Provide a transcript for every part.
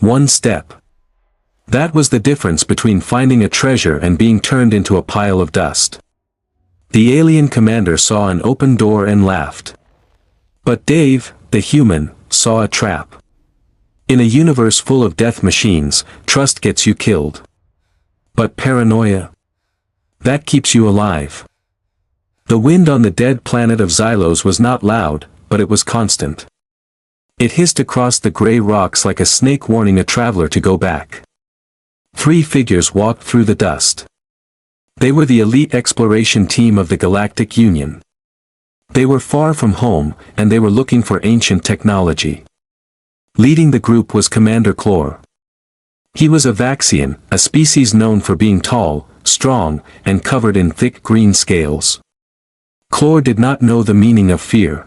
One step. That was the difference between finding a treasure and being turned into a pile of dust. The alien commander saw an open door and laughed. But Dave, the human, saw a trap. In a universe full of death machines, trust gets you killed. But paranoia? That keeps you alive. The wind on the dead planet of Xylos was not loud, but it was constant. It hissed across the gray rocks like a snake warning a traveler to go back. 3 figures walked through the dust. They were the elite exploration team of the Galactic Union. They were far from home, and they were looking for ancient technology. Leading the group was Commander Klor. He was a Vaxian, a species known for being tall, strong, and covered in thick green scales. Klor did not know the meaning of fear.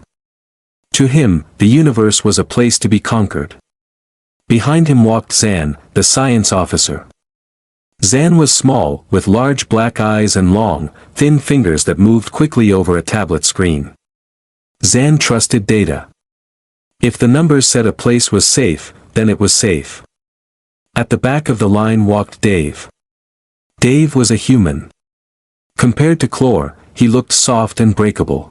To him, the universe was a place to be conquered. Behind him walked Zan, the science officer. Zan was small, with large black eyes and long, thin fingers that moved quickly over a tablet screen. Zan trusted data. If the numbers said a place was safe, then it was safe. At the back of the line walked Dave. Dave was a human. Compared to Klor, he looked soft and breakable.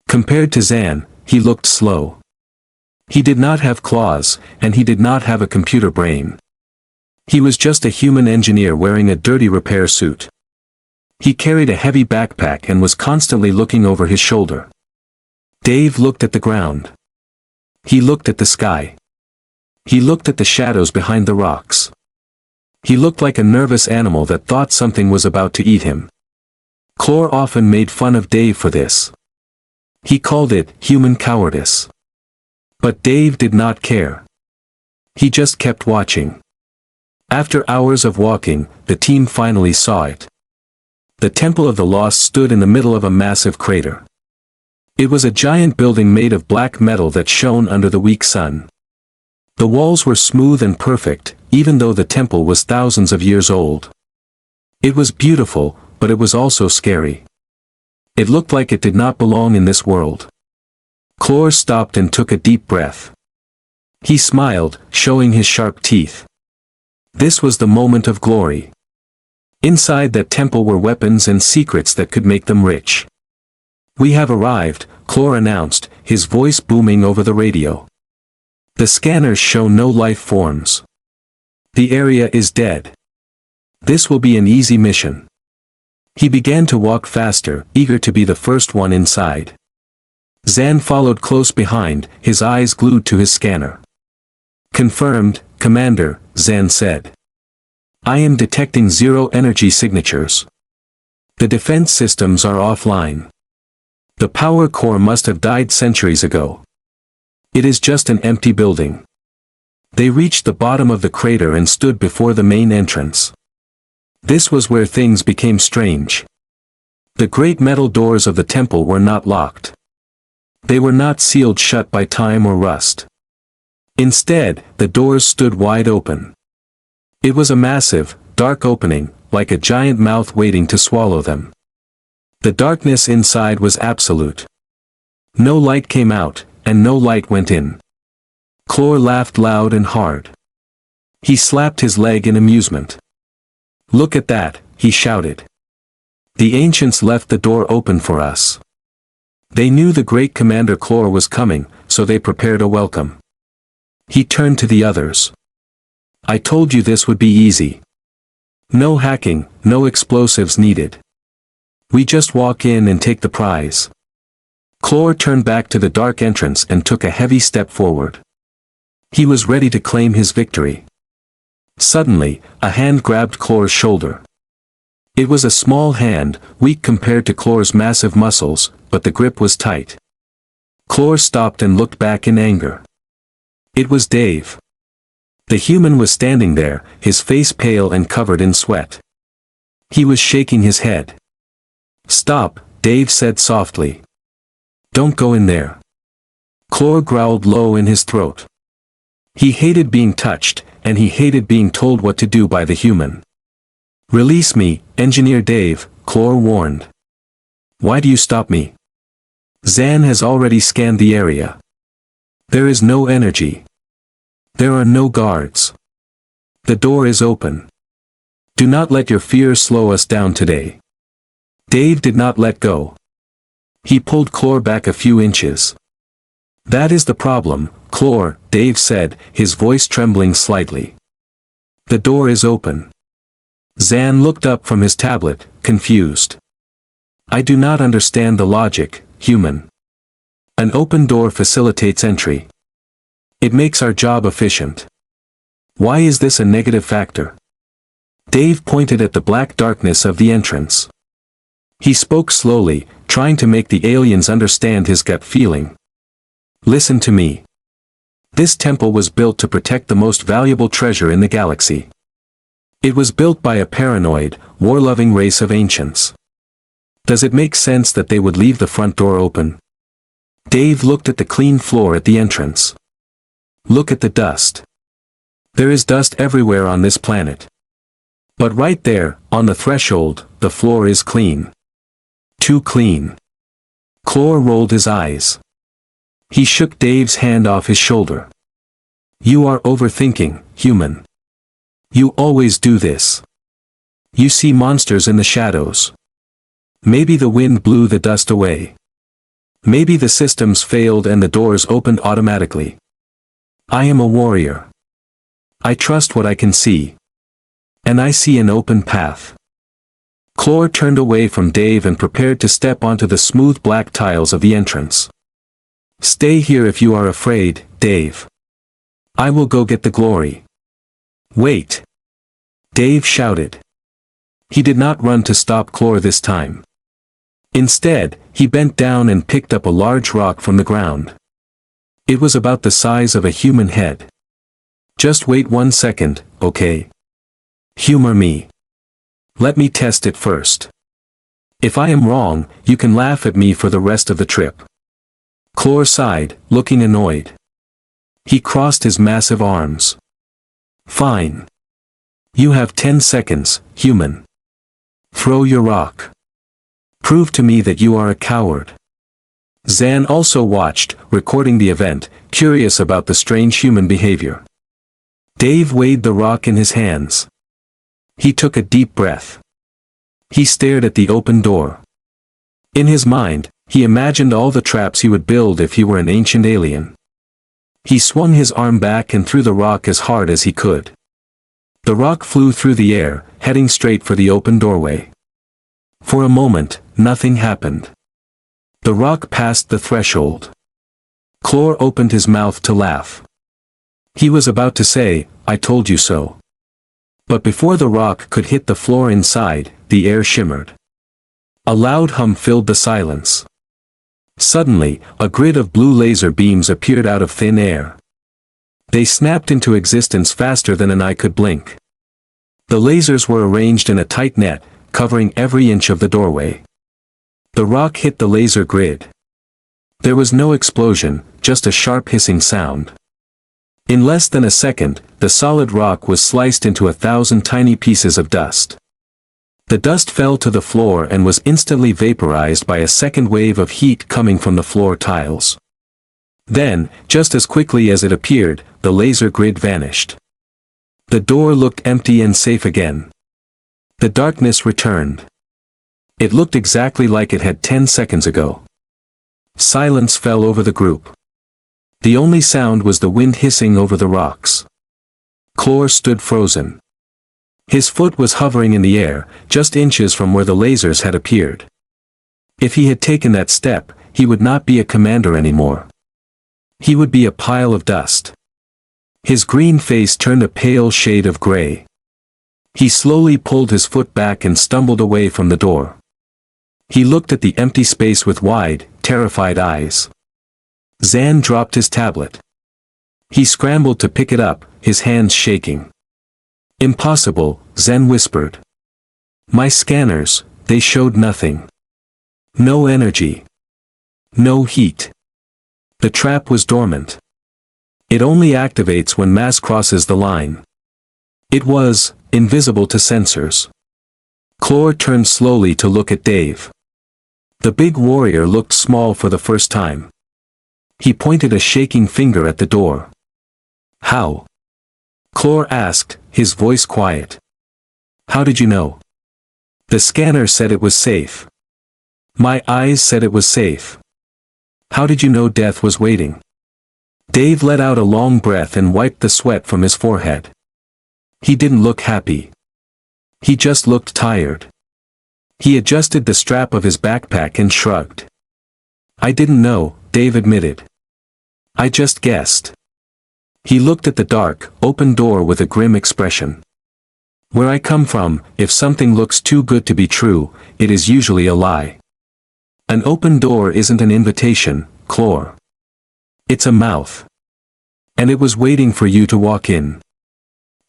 Compared to Zan, he looked slow. He did not have claws, and he did not have a computer brain. He was just a human engineer wearing a dirty repair suit. He carried a heavy backpack and was constantly looking over his shoulder. Dave looked at the ground. He looked at the sky. He looked at the shadows behind the rocks. He looked like a nervous animal that thought something was about to eat him. Klor often made fun of Dave for this. He called it human cowardice. But Dave did not care. He just kept watching. After hours of walking, the team finally saw it. The Temple of the Lost stood in the middle of a massive crater. It was a giant building made of black metal that shone under the weak sun. The walls were smooth and perfect, even though the temple was thousands of years old. It was beautiful, but it was also scary. It looked like it did not belong in this world. Klor stopped and took a deep breath. He smiled, showing his sharp teeth. This was the moment of glory. Inside that temple were weapons and secrets that could make them rich. "We have arrived," Klor announced, his voice booming over the radio. "The scanners show no life forms. The area is dead. This will be an easy mission." He began to walk faster, eager to be the first one inside. Zan followed close behind, his eyes glued to his scanner. "Confirmed, Commander," Zan said. "I am detecting zero energy signatures. The defense systems are offline. The power core must have died centuries ago. It is just an empty building." They reached the bottom of the crater and stood before the main entrance. This was where things became strange. The great metal doors of the temple were not locked. They were not sealed shut by time or rust. Instead, the doors stood wide open. It was a massive, dark opening, like a giant mouth waiting to swallow them. The darkness inside was absolute. No light came out, and no light went in. Klor laughed loud and hard. He slapped his leg in amusement. "Look at that," he shouted. "The ancients left the door open for us. They knew the great Commander Klor was coming, so they prepared a welcome." He turned to the others. "I told you this would be easy. No hacking, no explosives needed. We just walk in and take the prize." Klor turned back to the dark entrance and took a heavy step forward. He was ready to claim his victory. Suddenly, a hand grabbed Klor's shoulder. It was a small hand, weak compared to Klor's massive muscles, but the grip was tight. Klor stopped and looked back in anger. It was Dave. The human was standing there, his face pale and covered in sweat. He was shaking his head. "Stop," Dave said softly. "Don't go in there." Klor growled low in his throat. He hated being touched, and he hated being told what to do by the human. "Release me, Engineer Dave," Klor warned. "Why do you stop me? Zan has already scanned the area. There is no energy." There are no guards. The door is open. Do not let your fear slow us down today. Dave did not let go. He pulled Klor back a few inches. That is the problem, Klor, Dave said, his voice trembling slightly. The door is open. Zan looked up from his tablet, confused. I do not understand the logic, human. An open door facilitates entry. It makes our job efficient. Why is this a negative factor? Dave pointed at the black darkness of the entrance. He spoke slowly, trying to make the aliens understand his gut feeling. Listen to me. This temple was built to protect the most valuable treasure in the galaxy. It was built by a paranoid, war-loving race of ancients. Does it make sense that they would leave the front door open? Dave looked at the clean floor at the entrance. Look at the dust. There is dust everywhere on this planet. But right there, on the threshold, the floor is clean. Too clean. Klor rolled his eyes. He shook Dave's hand off his shoulder. You are overthinking, human. You always do this. You see monsters in the shadows. Maybe the wind blew the dust away. Maybe the systems failed and the doors opened automatically. I am a warrior. I trust what I can see. And I see an open path. Klor turned away from Dave and prepared to step onto the smooth black tiles of the entrance. Stay here if you are afraid, Dave. I will go get the glory. Wait. Dave shouted. He did not run to stop Klor this time. Instead, he bent down and picked up a large rock from the ground. It was about the size of a human head. Just wait 1 second, okay? Humor me. Let me test it first. If I am wrong, you can laugh at me for the rest of the trip. Klor sighed, looking annoyed. He crossed his massive arms. Fine. You have 10 seconds, human. Throw your rock. Prove to me that you are a coward. Zan also watched, recording the event, curious about the strange human behavior. Dave weighed the rock in his hands. He took a deep breath. He stared at the open door. In his mind, he imagined all the traps he would build if he were an ancient alien. He swung his arm back and threw the rock as hard as he could. The rock flew through the air, heading straight for the open doorway. For a moment, nothing happened. The rock passed the threshold. Klor opened his mouth to laugh. He was about to say, I told you so. But before the rock could hit the floor inside, the air shimmered. A loud hum filled the silence. Suddenly, a grid of blue laser beams appeared out of thin air. They snapped into existence faster than an eye could blink. The lasers were arranged in a tight net, covering every inch of the doorway. The rock hit the laser grid. There was no explosion, just a sharp hissing sound. In less than a second, the solid rock was sliced into 1,000 tiny pieces of dust. The dust fell to the floor and was instantly vaporized by a second wave of heat coming from the floor tiles. Then, just as quickly as it appeared, the laser grid vanished. The door looked empty and safe again. The darkness returned. It looked exactly like it had 10 seconds ago. Silence fell over the group. The only sound was the wind hissing over the rocks. Klor stood frozen. His foot was hovering in the air, just inches from where the lasers had appeared. If he had taken that step, he would not be a commander anymore. He would be a pile of dust. His green face turned a pale shade of gray. He slowly pulled his foot back and stumbled away from the door. He looked at the empty space with wide, terrified eyes. Zan dropped his tablet. He scrambled to pick it up, his hands shaking. Impossible, Zen whispered. My scanners, they showed nothing. No energy. No heat. The trap was dormant. It only activates when mass crosses the line. It was invisible to sensors. Klor turned slowly to look at Dave. The big warrior looked small for the first time. He pointed a shaking finger at the door. How? Klor asked, his voice quiet. How did you know? The scanner said it was safe. My eyes said it was safe. How did you know death was waiting? Dave let out a long breath and wiped the sweat from his forehead. He didn't look happy. He just looked tired. He adjusted the strap of his backpack and shrugged. I didn't know, Dave admitted. I just guessed. He looked at the dark, open door with a grim expression. Where I come from, if something looks too good to be true, it is usually a lie. An open door isn't an invitation, Klor. It's a mouth. And it was waiting for you to walk in.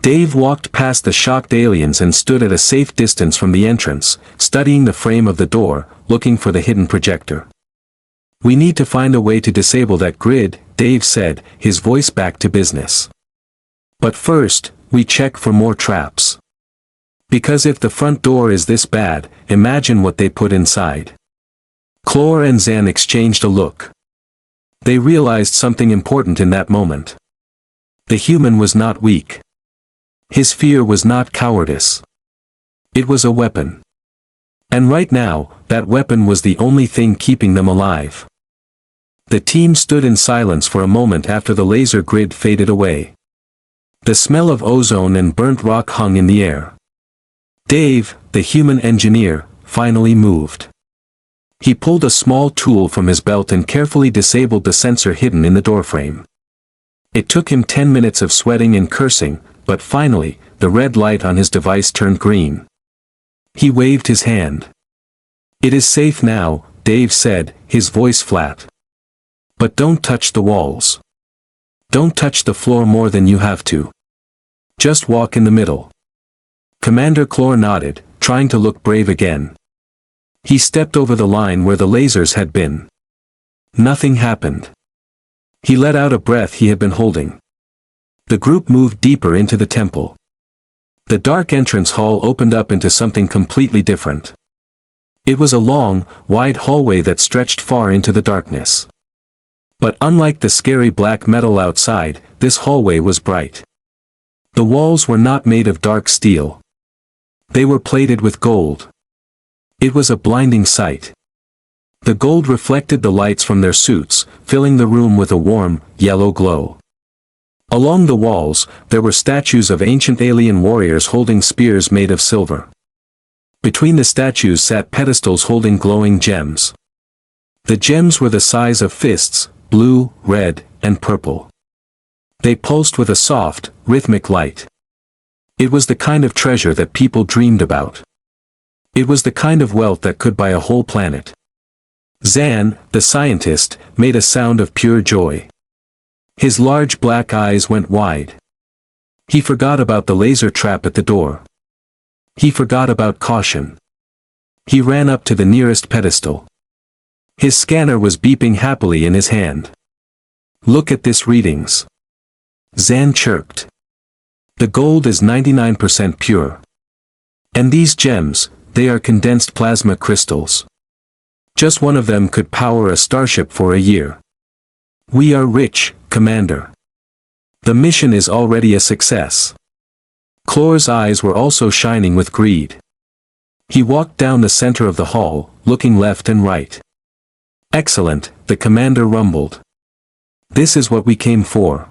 Dave walked past the shocked aliens and stood at a safe distance from the entrance, studying the frame of the door, looking for the hidden projector. We need to find a way to disable that grid, Dave said, his voice back to business. But first, we check for more traps. Because if the front door is this bad, imagine what they put inside. Klor and Zan exchanged a look. They realized something important in that moment. The human was not weak. His fear was not cowardice. It was a weapon. And right now, that weapon was the only thing keeping them alive. The team stood in silence for a moment after the laser grid faded away. The smell of ozone and burnt rock hung in the air. Dave, the human engineer, finally moved. He pulled a small tool from his belt and carefully disabled the sensor hidden in the doorframe. It took him 10 minutes of sweating and cursing, but finally, the red light on his device turned green. He waved his hand. It is safe now, Dave said, his voice flat. But don't touch the walls. Don't touch the floor more than you have to. Just walk in the middle. Commander Klor nodded, trying to look brave again. He stepped over the line where the lasers had been. Nothing happened. He let out a breath he had been holding. The group moved deeper into the temple. The dark entrance hall opened up into something completely different. It was a long, wide hallway that stretched far into the darkness. But unlike the scary black metal outside, this hallway was bright. The walls were not made of dark steel. They were plated with gold. It was a blinding sight. The gold reflected the lights from their suits, filling the room with a warm, yellow glow. Along the walls, there were statues of ancient alien warriors holding spears made of silver. Between the statues sat pedestals holding glowing gems. The gems were the size of fists, blue, red, and purple. They pulsed with a soft, rhythmic light. It was the kind of treasure that people dreamed about. It was the kind of wealth that could buy a whole planet. Zan, the scientist, made a sound of pure joy. His large black eyes went wide. He forgot about the laser trap at the door. He forgot about caution. He ran up to the nearest pedestal. His scanner was beeping happily in his hand. Look at this readings. Zan chirped. The gold is 99% pure. And these gems, they are condensed plasma crystals. Just one of them could power a starship for a year. We are rich, Commander. The mission is already a success. Klor's eyes were also shining with greed. He walked down the center of the hall, looking left and right. Excellent, the commander rumbled. This is what we came for.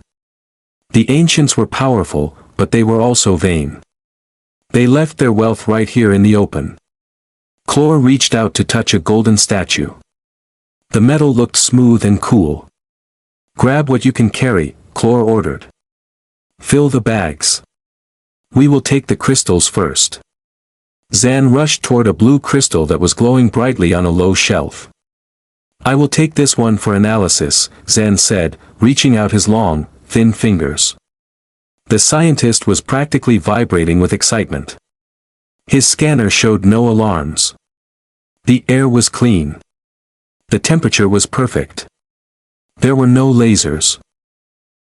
The ancients were powerful, but they were also vain. They left their wealth right here in the open. Klor reached out to touch a golden statue. The metal looked smooth and cool. Grab what you can carry, Klor ordered. Fill the bags. We will take the crystals first. Zan rushed toward a blue crystal that was glowing brightly on a low shelf. I will take this one for analysis, Zan said, reaching out his long, thin fingers. The scientist was practically vibrating with excitement. His scanner showed no alarms. The air was clean. The temperature was perfect. There were no lasers.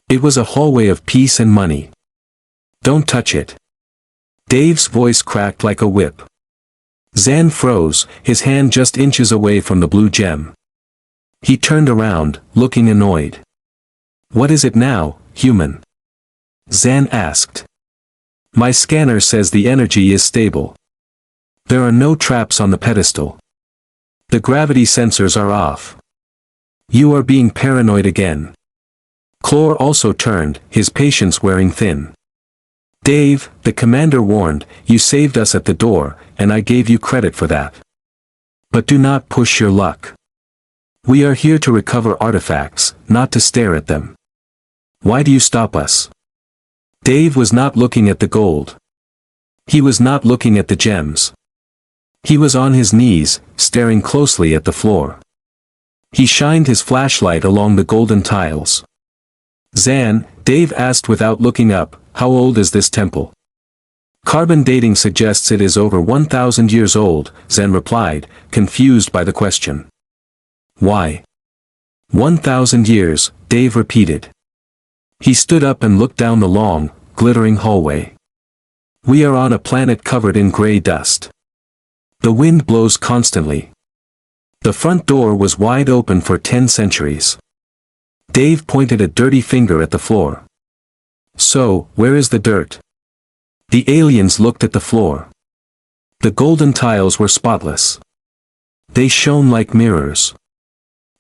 It was a hallway of peace and money. Don't touch it. Dave's voice cracked like a whip. Zan froze, his hand just inches away from the blue gem. He turned around, looking annoyed. What is it now, human? Zan asked. My scanner says the energy is stable. There are no traps on the pedestal. The gravity sensors are off. You are being paranoid again. Klor also turned, his patience wearing thin. Dave, the commander warned, you saved us at the door, and I gave you credit for that. But do not push your luck. We are here to recover artifacts, not to stare at them. Why do you stop us? Dave was not looking at the gold. He was not looking at the gems. He was on his knees, staring closely at the floor. He shined his flashlight along the golden tiles. Zan, Dave asked without looking up, how old is this temple? Carbon dating suggests it is over 1,000 years old, Zan replied, confused by the question. Why? 1,000 years, Dave repeated. He stood up and looked down the long, glittering hallway. We are on a planet covered in gray dust. The wind blows constantly. The front door was wide open for 10 centuries. Dave pointed a dirty finger at the floor. So, where is the dirt? The aliens looked at the floor. The golden tiles were spotless. They shone like mirrors.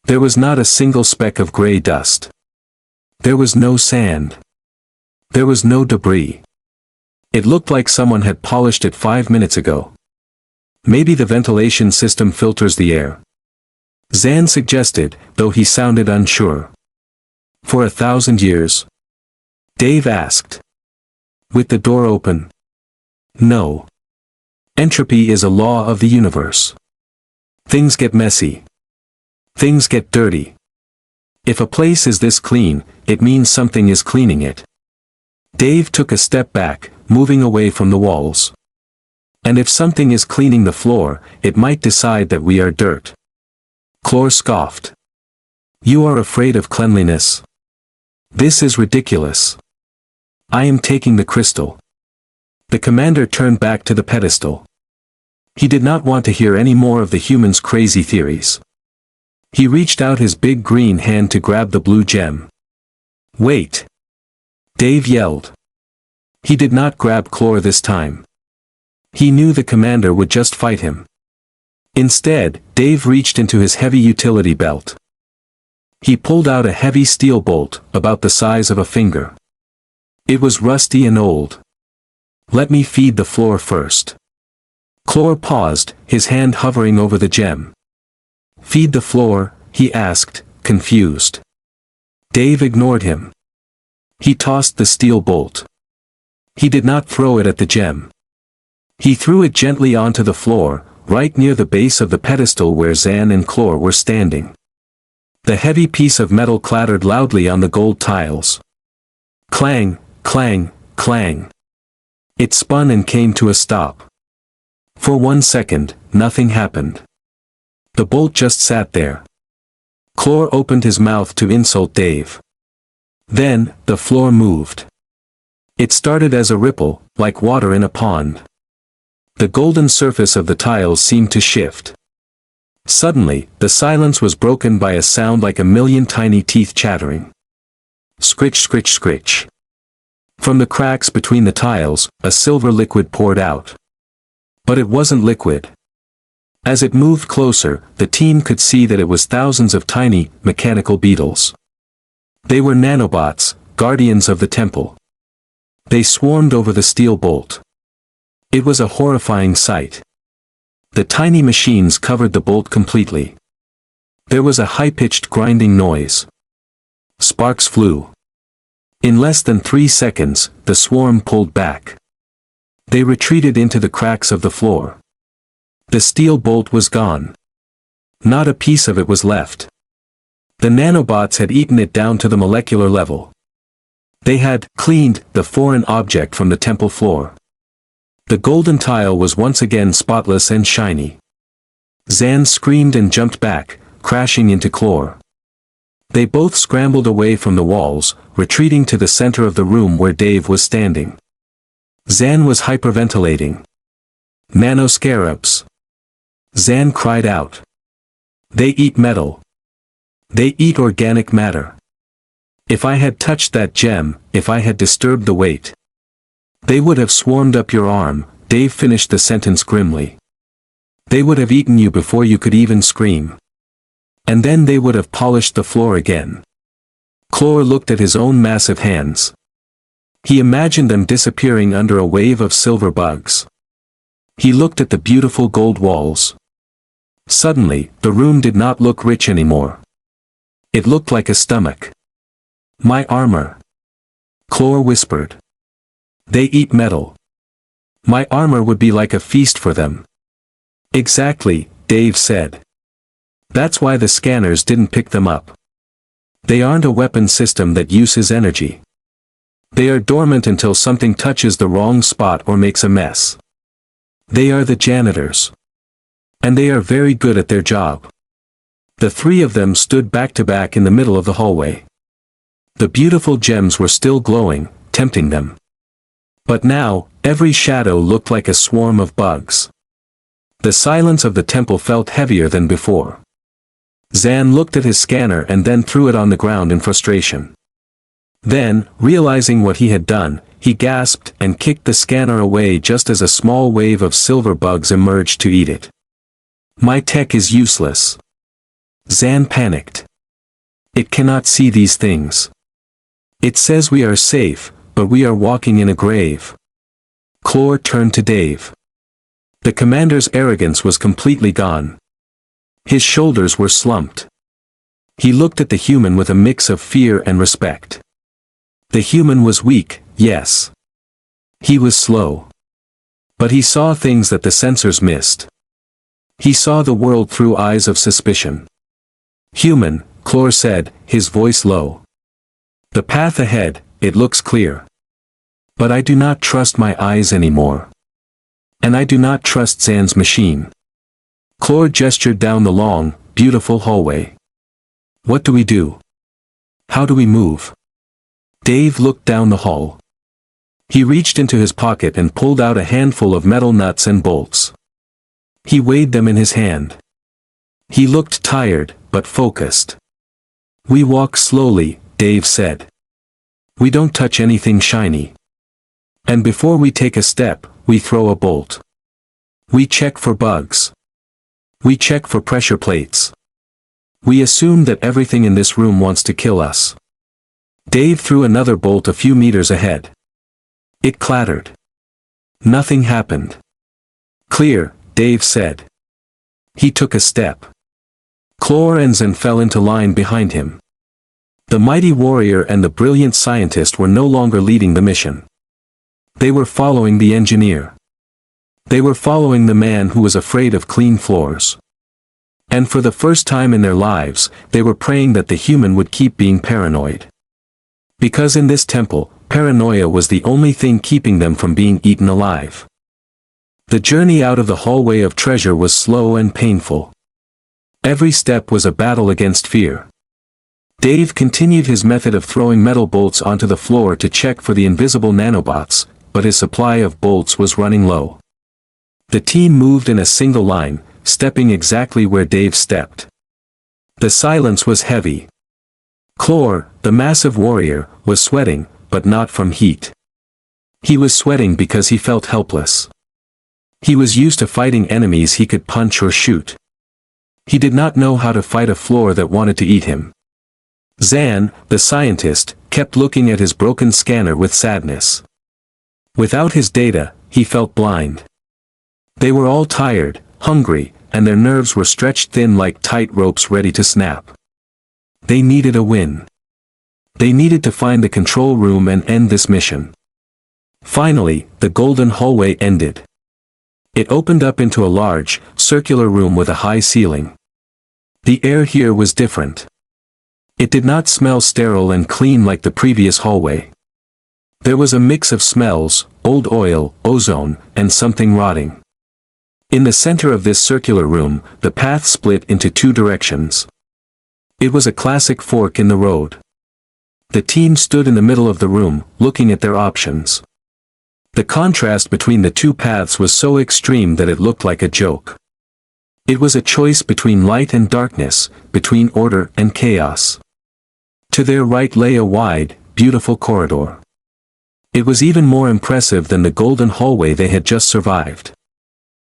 There was not a single speck of gray dust. There was no sand. There was no debris. It looked like someone had polished it 5 minutes ago. Maybe the ventilation system filters the air. Zan suggested, though he sounded unsure. For 1,000 years? Dave asked. With the door open? No. Entropy is a law of the universe. Things get messy. Things get dirty. If a place is this clean, it means something is cleaning it. Dave took a step back, moving away from the walls. And if something is cleaning the floor, it might decide that we are dirt. Klor scoffed. You are afraid of cleanliness. This is ridiculous. I am taking the crystal. The commander turned back to the pedestal. He did not want to hear any more of the humans' crazy theories. He reached out his big green hand to grab the blue gem. Wait! Dave yelled. He did not grab Klor this time. He knew the commander would just fight him. Instead, Dave reached into his heavy utility belt. He pulled out a heavy steel bolt, about the size of a finger. It was rusty and old. Let me feed the floor first. Klor paused, his hand hovering over the gem. Feed the floor, he asked, confused. Dave ignored him. He tossed the steel bolt. He did not throw it at the gem. He threw it gently onto the floor, right near the base of the pedestal where Zan and Klor were standing. The heavy piece of metal clattered loudly on the gold tiles. Clang, clang, clang. It spun and came to a stop. For 1 second, nothing happened. The bolt just sat there. Klor opened his mouth to insult Dave. Then, the floor moved. It started as a ripple, like water in a pond. The golden surface of the tiles seemed to shift. Suddenly, the silence was broken by a sound like a million tiny teeth chattering. Scritch, scritch, scritch. From the cracks between the tiles, a silver liquid poured out. But it wasn't liquid. As it moved closer, the team could see that it was thousands of tiny, mechanical beetles. They were nanobots, guardians of the temple. They swarmed over the steel bolt. It was a horrifying sight. The tiny machines covered the bolt completely. There was a high-pitched grinding noise. Sparks flew. In less than 3 seconds, the swarm pulled back. They retreated into the cracks of the floor. The steel bolt was gone. Not a piece of it was left. The nanobots had eaten it down to the molecular level. They had cleaned the foreign object from the temple floor. The golden tile was once again spotless and shiny. Zan screamed and jumped back, crashing into Klor. They both scrambled away from the walls, retreating to the center of the room where Dave was standing. Zan was hyperventilating. Nanoscarabs. Zan cried out. They eat metal. They eat organic matter. If I had touched that gem, if I had disturbed the weight. They would have swarmed up your arm, Dave finished the sentence grimly. They would have eaten you before you could even scream. And then they would have polished the floor again. Klor looked at his own massive hands. He imagined them disappearing under a wave of silver bugs. He looked at the beautiful gold walls. Suddenly, the room did not look rich anymore. It looked like a stomach. My armor. Klor whispered. They eat metal. My armor would be like a feast for them. Exactly, Dave said. That's why the scanners didn't pick them up. They aren't a weapon system that uses energy. They are dormant until something touches the wrong spot or makes a mess. They are the janitors. And they are very good at their job. The three of them stood back to back in the middle of the hallway. The beautiful gems were still glowing, tempting them. But now, every shadow looked like a swarm of bugs. The silence of the temple felt heavier than before. Zan looked at his scanner and then threw it on the ground in frustration. Then, realizing what he had done, he gasped and kicked the scanner away just as a small wave of silver bugs emerged to eat it. My tech is useless. Zan panicked. It cannot see these things. It says we are safe, but we are walking in a grave. Klor turned to Dave. The commander's arrogance was completely gone. His shoulders were slumped. He looked at the human with a mix of fear and respect. The human was weak, yes. He was slow. But he saw things that the sensors missed. He saw the world through eyes of suspicion. Human, Klor said, his voice low. The path ahead, it looks clear. But I do not trust my eyes anymore. And I do not trust Zan's machine. Klor gestured down the long, beautiful hallway. What do we do? How do we move? Dave looked down the hall. He reached into his pocket and pulled out a handful of metal nuts and bolts. He weighed them in his hand. He looked tired, but focused. We walk slowly, Dave said. We don't touch anything shiny. And before we take a step, we throw a bolt. We check for bugs. We check for pressure plates. We assume that everything in this room wants to kill us. Dave threw another bolt a few meters ahead. It clattered. Nothing happened. Clear, Dave said. He took a step. Klor and Zan fell into line behind him. The mighty warrior and the brilliant scientist were no longer leading the mission. They were following the engineer. They were following the man who was afraid of clean floors. And for the first time in their lives, they were praying that the human would keep being paranoid. Because in this temple, paranoia was the only thing keeping them from being eaten alive. The journey out of the hallway of treasure was slow and painful. Every step was a battle against fear. Dave continued his method of throwing metal bolts onto the floor to check for the invisible nanobots, but his supply of bolts was running low. The team moved in a single line, stepping exactly where Dave stepped. The silence was heavy. Klor, the massive warrior, was sweating, but not from heat. He was sweating because he felt helpless. He was used to fighting enemies he could punch or shoot. He did not know how to fight a floor that wanted to eat him. Zan, the scientist, kept looking at his broken scanner with sadness. Without his data, he felt blind. They were all tired, hungry, and their nerves were stretched thin like tight ropes ready to snap. They needed a win. They needed to find the control room and end this mission. Finally, the golden hallway ended. It opened up into a large, circular room with a high ceiling. The air here was different. It did not smell sterile and clean like the previous hallway. There was a mix of smells, old oil, ozone, and something rotting. In the center of this circular room, the path split into two directions. It was a classic fork in the road. The team stood in the middle of the room, looking at their options. The contrast between the two paths was so extreme that it looked like a joke. It was a choice between light and darkness, between order and chaos. To their right lay a wide, beautiful corridor. It was even more impressive than the golden hallway they had just survived.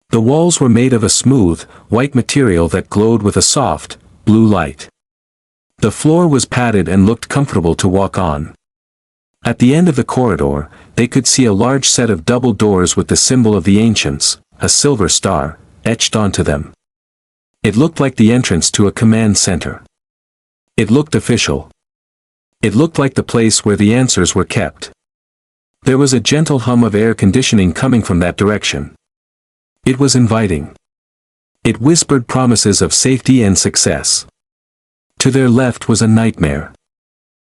The walls were made of a smooth, white material that glowed with a soft, blue light. The floor was padded and looked comfortable to walk on. At the end of the corridor, they could see a large set of double doors with the symbol of the ancients, a silver star, etched onto them. It looked like the entrance to a command center. It looked official. It looked like the place where the answers were kept. There was a gentle hum of air conditioning coming from that direction. It was inviting. It whispered promises of safety and success. To their left was a nightmare.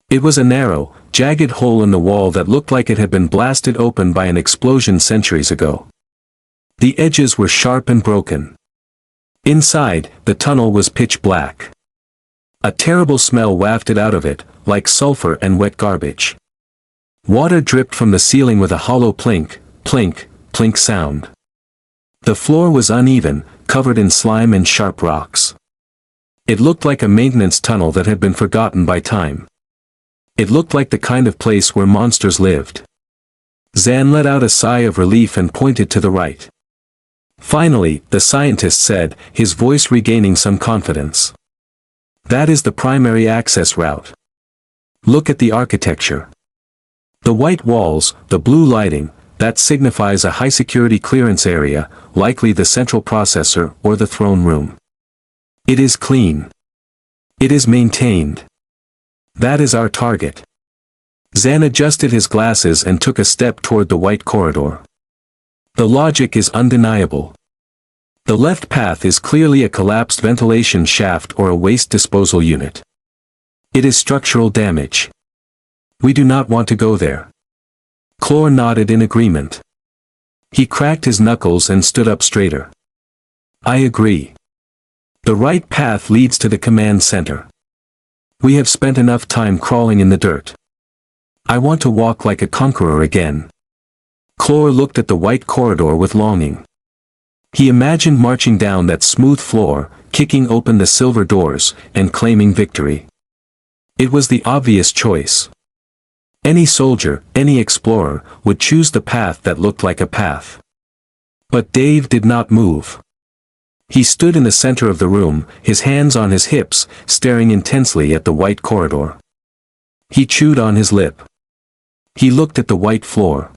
It was a narrow, jagged hole in the wall that looked like it had been blasted open by an explosion centuries ago. The edges were sharp and broken. Inside, the tunnel was pitch black. A terrible smell wafted out of it, like sulfur and wet garbage. Water dripped from the ceiling with a hollow plink, plink, plink sound. The floor was uneven, covered in slime and sharp rocks. It looked like a maintenance tunnel that had been forgotten by time. It looked like the kind of place where monsters lived. Zan let out a sigh of relief and pointed to the right. Finally, the scientist said, his voice regaining some confidence. That is the primary access route. Look at the architecture. The white walls, the blue lighting, that signifies a high-security clearance area, likely the central processor or the throne room. It is clean. It is maintained. That is our target. Zan adjusted his glasses and took a step toward the white corridor. The logic is undeniable. The left path is clearly a collapsed ventilation shaft or a waste disposal unit. It is structural damage. We do not want to go there. Klor nodded in agreement. He cracked his knuckles and stood up straighter. I agree. The right path leads to the command center. We have spent enough time crawling in the dirt. I want to walk like a conqueror again. Klor looked at the white corridor with longing. He imagined marching down that smooth floor, kicking open the silver doors, and claiming victory. It was the obvious choice. Any soldier, any explorer, would choose the path that looked like a path. But Dave did not move. He stood in the center of the room, his hands on his hips, staring intensely at the white corridor. He chewed on his lip. He looked at the white floor.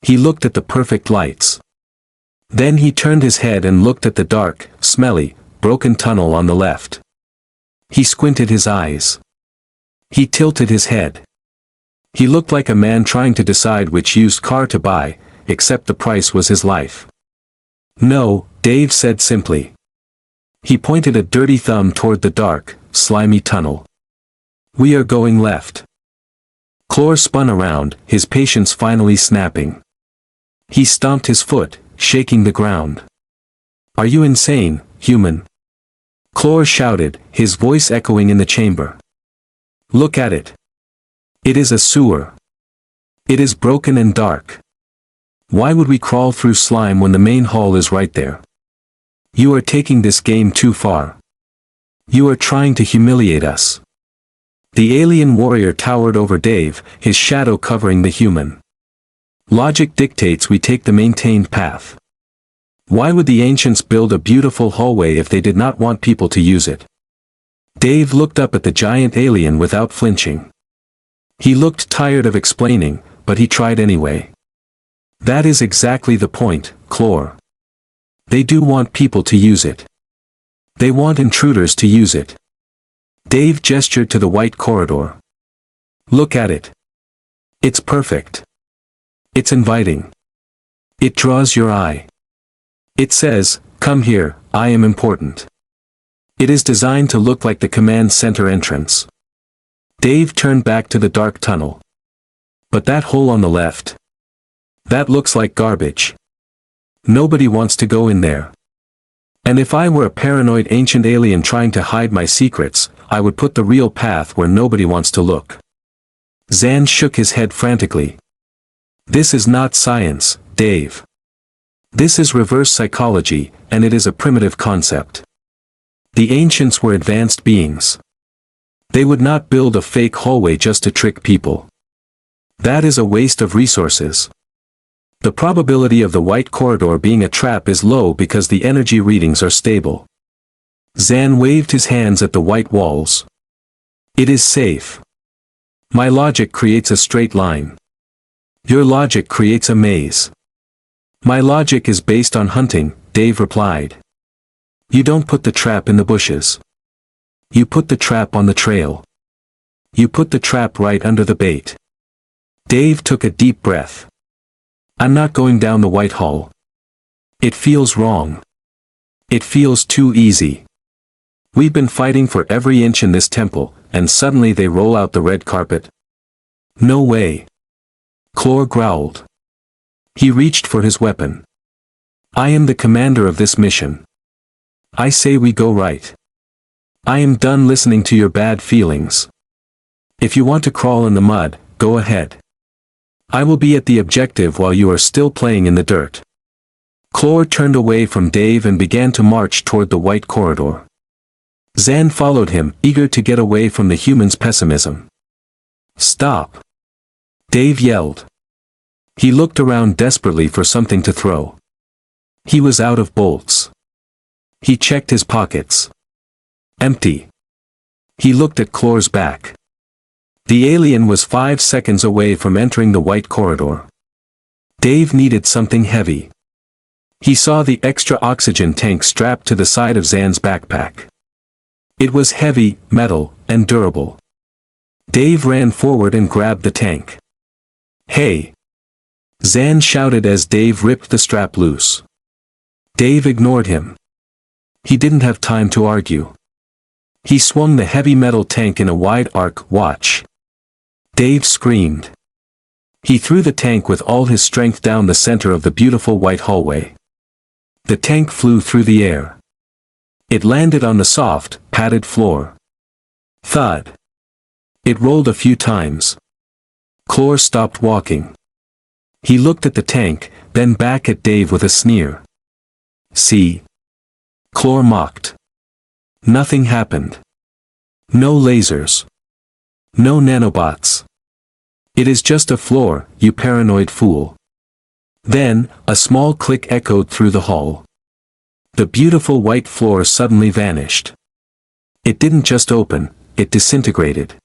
He looked at the perfect lights. Then he turned his head and looked at the dark, smelly, broken tunnel on the left. He squinted his eyes. He tilted his head. He looked like a man trying to decide which used car to buy, except the price was his life. No, Dave said simply. He pointed a dirty thumb toward the dark, slimy tunnel. We are going left. Klor spun around, his patience finally snapping. He stomped his foot, shaking the ground. Are you insane, human? Klor shouted, his voice echoing in the chamber. Look at it. It is a sewer. It is broken and dark. Why would we crawl through slime when the main hall is right there? You are taking this game too far. You are trying to humiliate us. The alien warrior towered over Dave, his shadow covering the human. Logic dictates we take the maintained path. Why would the ancients build a beautiful hallway if they did not want people to use it? Dave looked up at the giant alien without flinching. He looked tired of explaining, but he tried anyway. That is exactly the point, Klor. They do want people to use it. They want intruders to use it. Dave gestured to the white corridor. Look at it. It's perfect. It's inviting. It draws your eye. It says, come here, I am important. It is designed to look like the command center entrance. Dave turned back to the dark tunnel. But that hole on the left. That looks like garbage. Nobody wants to go in there. And if I were a paranoid ancient alien trying to hide my secrets, I would put the real path where nobody wants to look. Zan shook his head frantically. This is not science, Dave. This is reverse psychology, and it is a primitive concept. The ancients were advanced beings. They would not build a fake hallway just to trick people. That is a waste of resources. The probability of the white corridor being a trap is low because the energy readings are stable. Zan waved his hands at the white walls. It is safe. My logic creates a straight line. Your logic creates a maze. My logic is based on hunting, Dave replied. You don't put the trap in the bushes. You put the trap on the trail. You put the trap right under the bait. Dave took a deep breath. I'm not going down the white hall. It feels wrong. It feels too easy. We've been fighting for every inch in this temple, and suddenly they roll out the red carpet. No way. Klor growled. He reached for his weapon. I am the commander of this mission. I say we go right. I am done listening to your bad feelings. If you want to crawl in the mud, go ahead. I will be at the objective while you are still playing in the dirt. Klor turned away from Dave and began to march toward the white corridor. Zan followed him, eager to get away from the human's pessimism. Stop! Dave yelled. He looked around desperately for something to throw. He was out of bolts. He checked his pockets. Empty. He looked at Klor's back. The alien was 5 seconds away from entering the white corridor. Dave needed something heavy. He saw the extra oxygen tank strapped to the side of Zan's backpack. It was heavy, metal, and durable. Dave ran forward and grabbed the tank. Hey! Zan shouted as Dave ripped the strap loose. Dave ignored him. He didn't have time to argue. He swung the heavy metal tank in a wide arc. Watch! Dave screamed. He threw the tank with all his strength down the center of the beautiful white hallway. The tank flew through the air. It landed on the soft, padded floor. Thud. It rolled a few times. Klor stopped walking. He looked at the tank, then back at Dave with a sneer. See? Klor mocked. Nothing happened. No lasers. No nanobots. It is just a floor, you paranoid fool. Then, a small click echoed through the hall. The beautiful white floor suddenly vanished. It didn't just open, it disintegrated.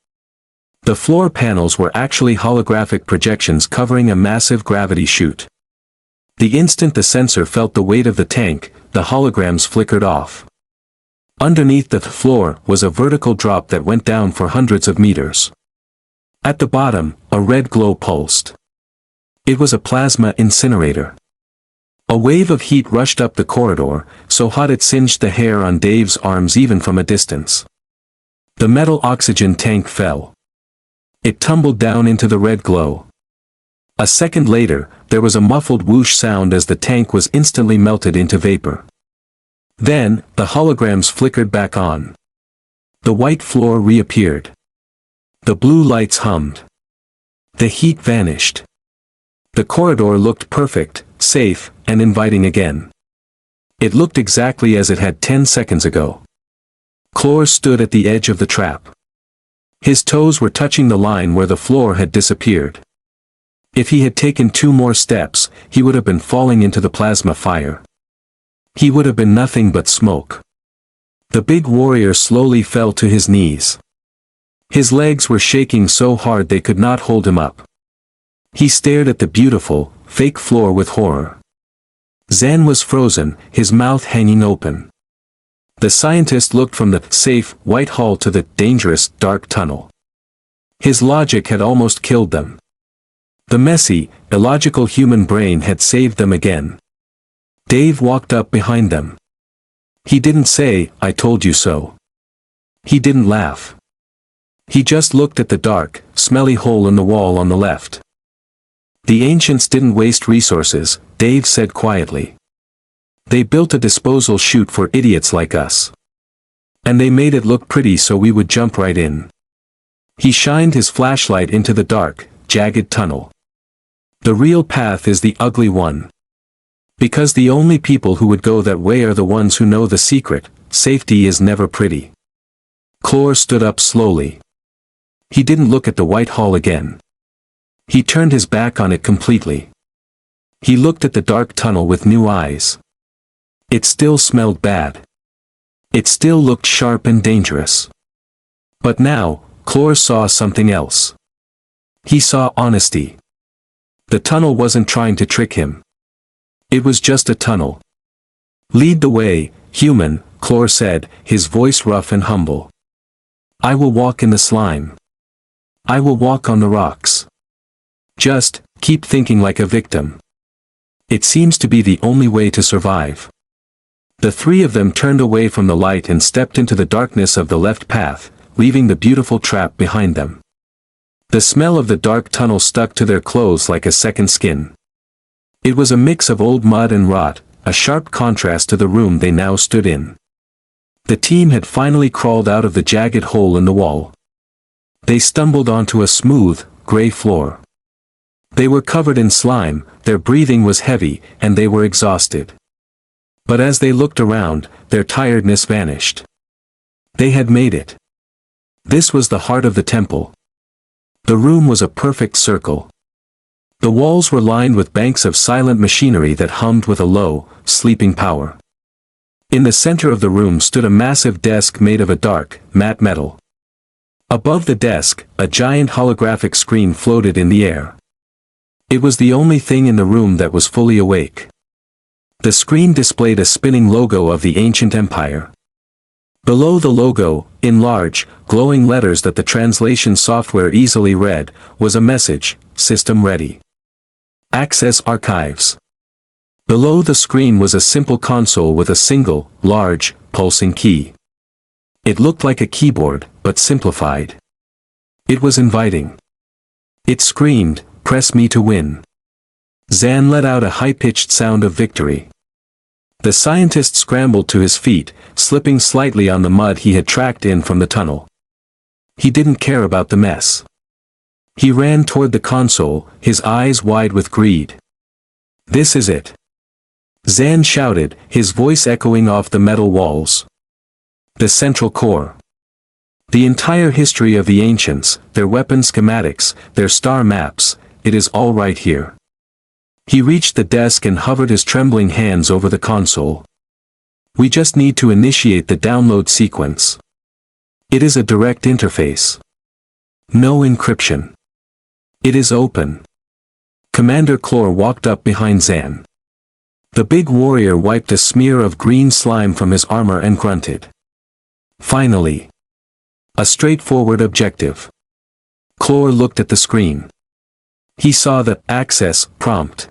The floor panels were actually holographic projections covering a massive gravity chute. The instant the sensor felt the weight of the tank, the holograms flickered off. Underneath the floor was a vertical drop that went down for hundreds of meters. At the bottom, a red glow pulsed. It was a plasma incinerator. A wave of heat rushed up the corridor, so hot it singed the hair on Dave's arms even from a distance. The metal oxygen tank fell. It tumbled down into the red glow. A second later, there was a muffled whoosh sound as the tank was instantly melted into vapor. Then, the holograms flickered back on. The white floor reappeared. The blue lights hummed. The heat vanished. The corridor looked perfect, safe, and inviting again. It looked exactly as it had 10 seconds ago. Klor stood at the edge of the trap. His toes were touching the line where the floor had disappeared. If he had taken 2 more steps, he would have been falling into the plasma fire. He would have been nothing but smoke. The big warrior slowly fell to his knees. His legs were shaking so hard they could not hold him up. He stared at the beautiful, fake floor with horror. Zan was frozen, his mouth hanging open. The scientist looked from the safe, white hall to the dangerous, dark tunnel. His logic had almost killed them. The messy, illogical human brain had saved them again. Dave walked up behind them. He didn't say, "I told you so." He didn't laugh. He just looked at the dark, smelly hole in the wall on the left. The ancients didn't waste resources, Dave said quietly. They built a disposal chute for idiots like us. And they made it look pretty so we would jump right in. He shined his flashlight into the dark, jagged tunnel. The real path is the ugly one. Because the only people who would go that way are the ones who know the secret, safety is never pretty. Klor stood up slowly. He didn't look at the white hall again. He turned his back on it completely. He looked at the dark tunnel with new eyes. It still smelled bad. It still looked sharp and dangerous. But now, Klor saw something else. He saw honesty. The tunnel wasn't trying to trick him. It was just a tunnel. "Lead the way, human," Klor said, his voice rough and humble. "I will walk in the slime. I will walk on the rocks. Just, keep thinking like a victim. It seems to be the only way to survive." The three of them turned away from the light and stepped into the darkness of the left path, leaving the beautiful trap behind them. The smell of the dark tunnel stuck to their clothes like a second skin. It was a mix of old mud and rot, a sharp contrast to the room they now stood in. The team had finally crawled out of the jagged hole in the wall. They stumbled onto a smooth, gray floor. They were covered in slime, their breathing was heavy, and they were exhausted. But as they looked around, their tiredness vanished. They had made it. This was the heart of the temple. The room was a perfect circle. The walls were lined with banks of silent machinery that hummed with a low, sleeping power. In the center of the room stood a massive desk made of a dark, matte metal. Above the desk, a giant holographic screen floated in the air. It was the only thing in the room that was fully awake. The screen displayed a spinning logo of the ancient empire. Below the logo, in large, glowing letters that the translation software easily read, was a message: "System ready. Access archives." Below the screen was a simple console with a single, large, pulsing key. It looked like a keyboard, but simplified. It was inviting. It screamed, "Press me to win." Zan let out a high-pitched sound of victory. The scientist scrambled to his feet, slipping slightly on the mud he had tracked in from the tunnel. He didn't care about the mess. He ran toward the console, his eyes wide with greed. "This is it!" Zan shouted, his voice echoing off the metal walls. The central core. The entire history of the ancients, their weapon schematics, their star maps, it is all right here. He reached the desk and hovered his trembling hands over the console. "We just need to initiate the download sequence. It is a direct interface. No encryption. It is open." Commander Klor walked up behind Zan. The big warrior wiped a smear of green slime from his armor and grunted. "Finally. A straightforward objective." Klor looked at the screen. He saw the "access" prompt.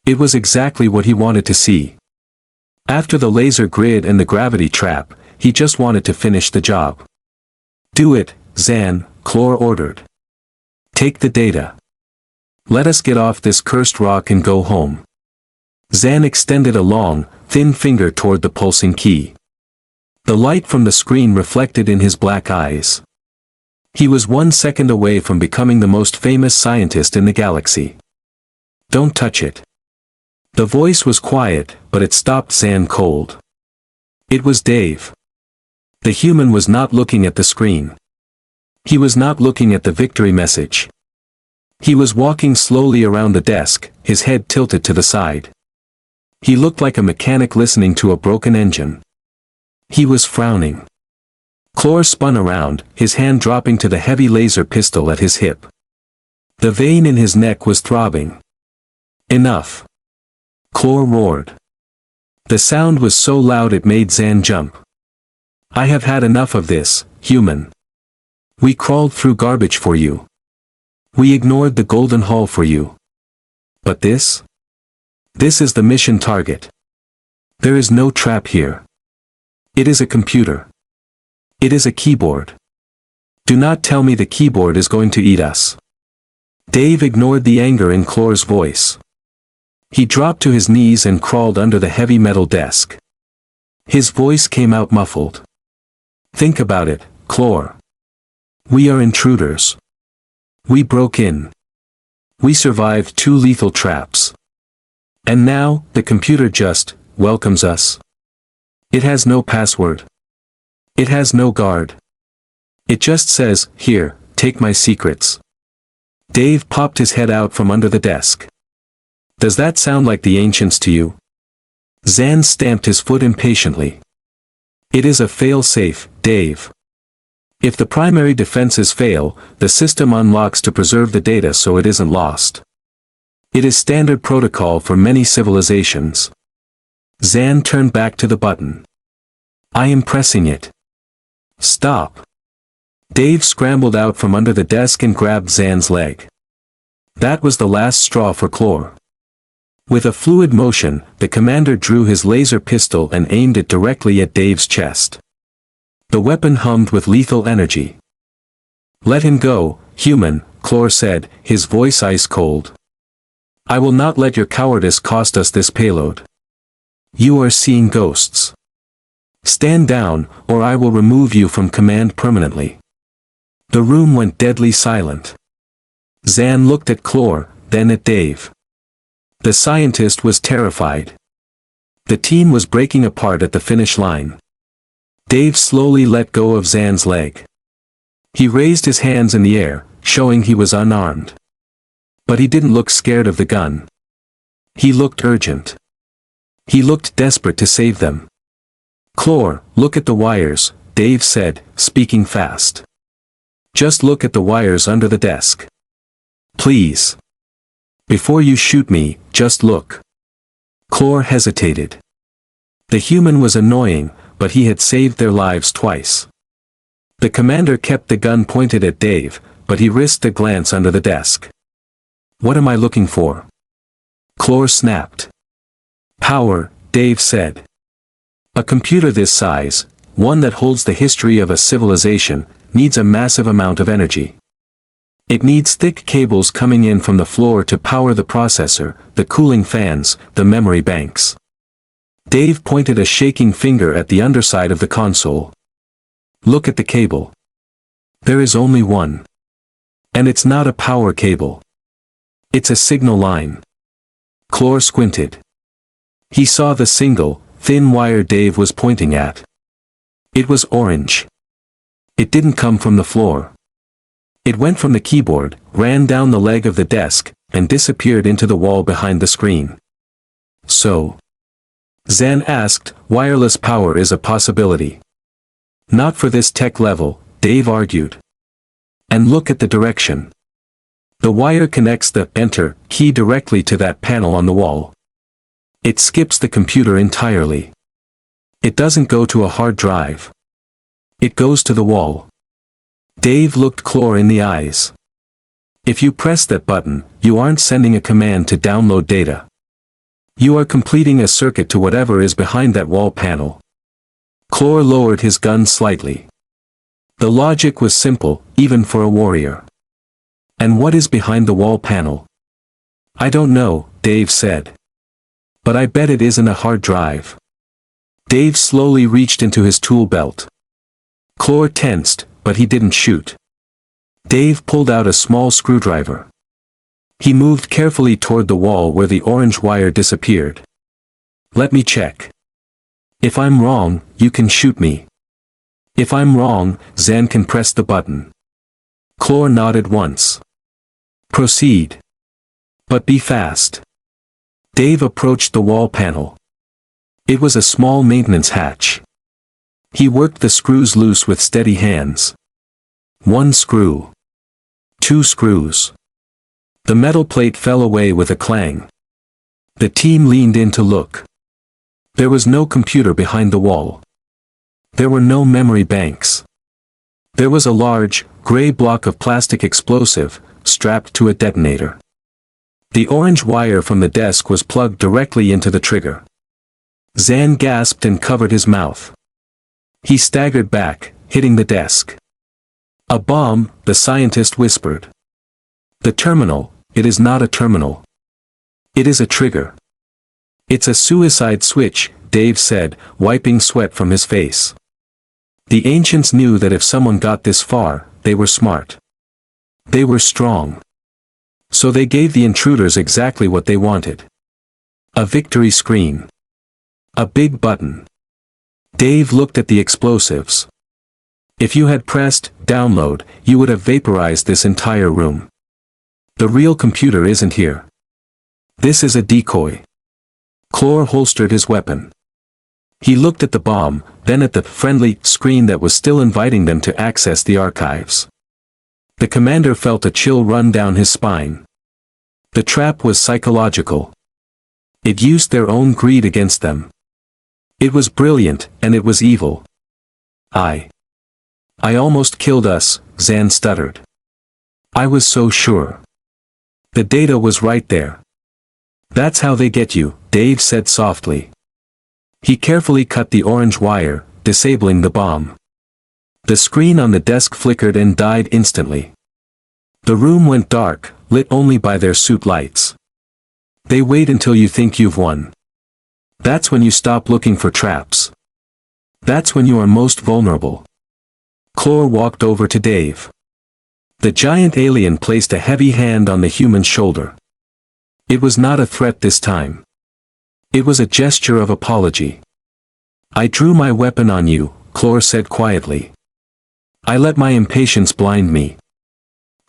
It was exactly what he wanted to see. After the laser grid and the gravity trap, he just wanted to finish the job. "Do it, Zan," Klor ordered. "Take the data. Let us get off this cursed rock and go home." Zan extended a long, thin finger toward the pulsing key. The light from the screen reflected in his black eyes. He was 1 second away from becoming the most famous scientist in the galaxy. "Don't touch it." The voice was quiet, but it stopped Zan cold. It was Dave. The human was not looking at the screen. He was not looking at the victory message. He was walking slowly around the desk, his head tilted to the side. He looked like a mechanic listening to a broken engine. He was frowning. Klor spun around, his hand dropping to the heavy laser pistol at his hip. The vein in his neck was throbbing. "Enough!" Klor roared. The sound was so loud it made Zan jump. "I have had enough of this, human. We crawled through garbage for you. We ignored the Golden Hall for you. But this? This is the mission target. There is no trap here. It is a computer. It is a keyboard. Do not tell me the keyboard is going to eat us." Dave ignored the anger in Klor's voice. He dropped to his knees and crawled under the heavy metal desk. His voice came out muffled. "Think about it, Klor. We are intruders. We broke in. We survived 2 lethal traps. And now, the computer just welcomes us. It has no password. It has no guard. It just says, "Here, take my secrets." Dave popped his head out from under the desk. "Does that sound like the ancients to you?" Zan stamped his foot impatiently. "It is a fail-safe, Dave. If the primary defenses fail, the system unlocks to preserve the data so it isn't lost. It is standard protocol for many civilizations." Zan turned back to the button. "I am pressing it." "Stop." Dave scrambled out from under the desk and grabbed Zan's leg. That was the last straw for Klor. With a fluid motion, the commander drew his laser pistol and aimed it directly at Dave's chest. The weapon hummed with lethal energy. "Let him go, human," Klor said, his voice ice cold. "I will not let your cowardice cost us this payload. You are seeing ghosts. Stand down, or I will remove you from command permanently." The room went deadly silent. Zan looked at Klor, then at Dave. The scientist was terrified. The team was breaking apart at the finish line. Dave slowly let go of Zan's leg. He raised his hands in the air, showing he was unarmed. But he didn't look scared of the gun. He looked urgent. He looked desperate to save them. "Klor, look at the wires," Dave said, speaking fast. "Just look at the wires under the desk. Please. Before you shoot me, just look." Klor hesitated. The human was annoying, but he had saved their lives twice. The commander kept the gun pointed at Dave, but he risked a glance under the desk. "What am I looking for?" Klor snapped. "Power," Dave said. "A computer this size, one that holds the history of a civilization, needs a massive amount of energy. It needs thick cables coming in from the floor to power the processor, the cooling fans, the memory banks." Dave pointed a shaking finger at the underside of the console. "Look at the cable. There is only one. And it's not a power cable. It's a signal line." Klor squinted. He saw the single, thin wire Dave was pointing at. It was orange. It didn't come from the floor. It went from the keyboard, ran down the leg of the desk, and disappeared into the wall behind the screen. "So?" Zan asked. "Wireless power is a possibility." "Not for this tech level," Dave argued. "And look at the direction. The wire connects the enter key directly to that panel on the wall. It skips the computer entirely. It doesn't go to a hard drive. It goes to the wall." Dave looked Klor in the eyes. "If you press that button, you aren't sending a command to download data. You are completing a circuit to whatever is behind that wall panel." Klor lowered his gun slightly. The logic was simple, even for a warrior. "And what is behind the wall panel?" "I don't know," Dave said. "But I bet it isn't a hard drive." Dave slowly reached into his tool belt. Klor tensed, but he didn't shoot. Dave pulled out a small screwdriver. He moved carefully toward the wall where the orange wire disappeared. "Let me check. If I'm wrong, you can shoot me. If I'm wrong, Zan can press the button." Klor nodded once. "Proceed. But be fast." Dave approached the wall panel. It was a small maintenance hatch. He worked the screws loose with steady hands. 1 screw. 2 screws. The metal plate fell away with a clang. The team leaned in to look. There was no computer behind the wall. There were no memory banks. There was a large, gray block of plastic explosive, strapped to a detonator. The orange wire from the desk was plugged directly into the trigger. Zan gasped and covered his mouth. He staggered back, hitting the desk. "A bomb," the scientist whispered. "The terminal, it is not a terminal. It is a trigger." "It's a suicide switch," Dave said, wiping sweat from his face. The ancients knew that if someone got this far, they were smart. They were strong. So they gave the intruders exactly what they wanted. A victory screen. A big button. Dave looked at the explosives. If you had pressed download, you would have vaporized this entire room. The real computer isn't here. This is a decoy. Klor holstered his weapon. He looked at the bomb, then at the friendly screen that was still inviting them to access the archives. The commander felt a chill run down his spine. The trap was psychological. It used their own greed against them. It was brilliant, and it was evil. I almost killed us, Zan stuttered. I was so sure. The data was right there. That's how they get you, Dave said softly. He carefully cut the orange wire, disabling the bomb. The screen on the desk flickered and died instantly. The room went dark, lit only by their suit lights. They wait until you think you've won. That's when you stop looking for traps. That's when you are most vulnerable. Klor walked over to Dave. The giant alien placed a heavy hand on the human's shoulder. It was not a threat this time. It was a gesture of apology. I drew my weapon on you, Klor said quietly. I let my impatience blind me.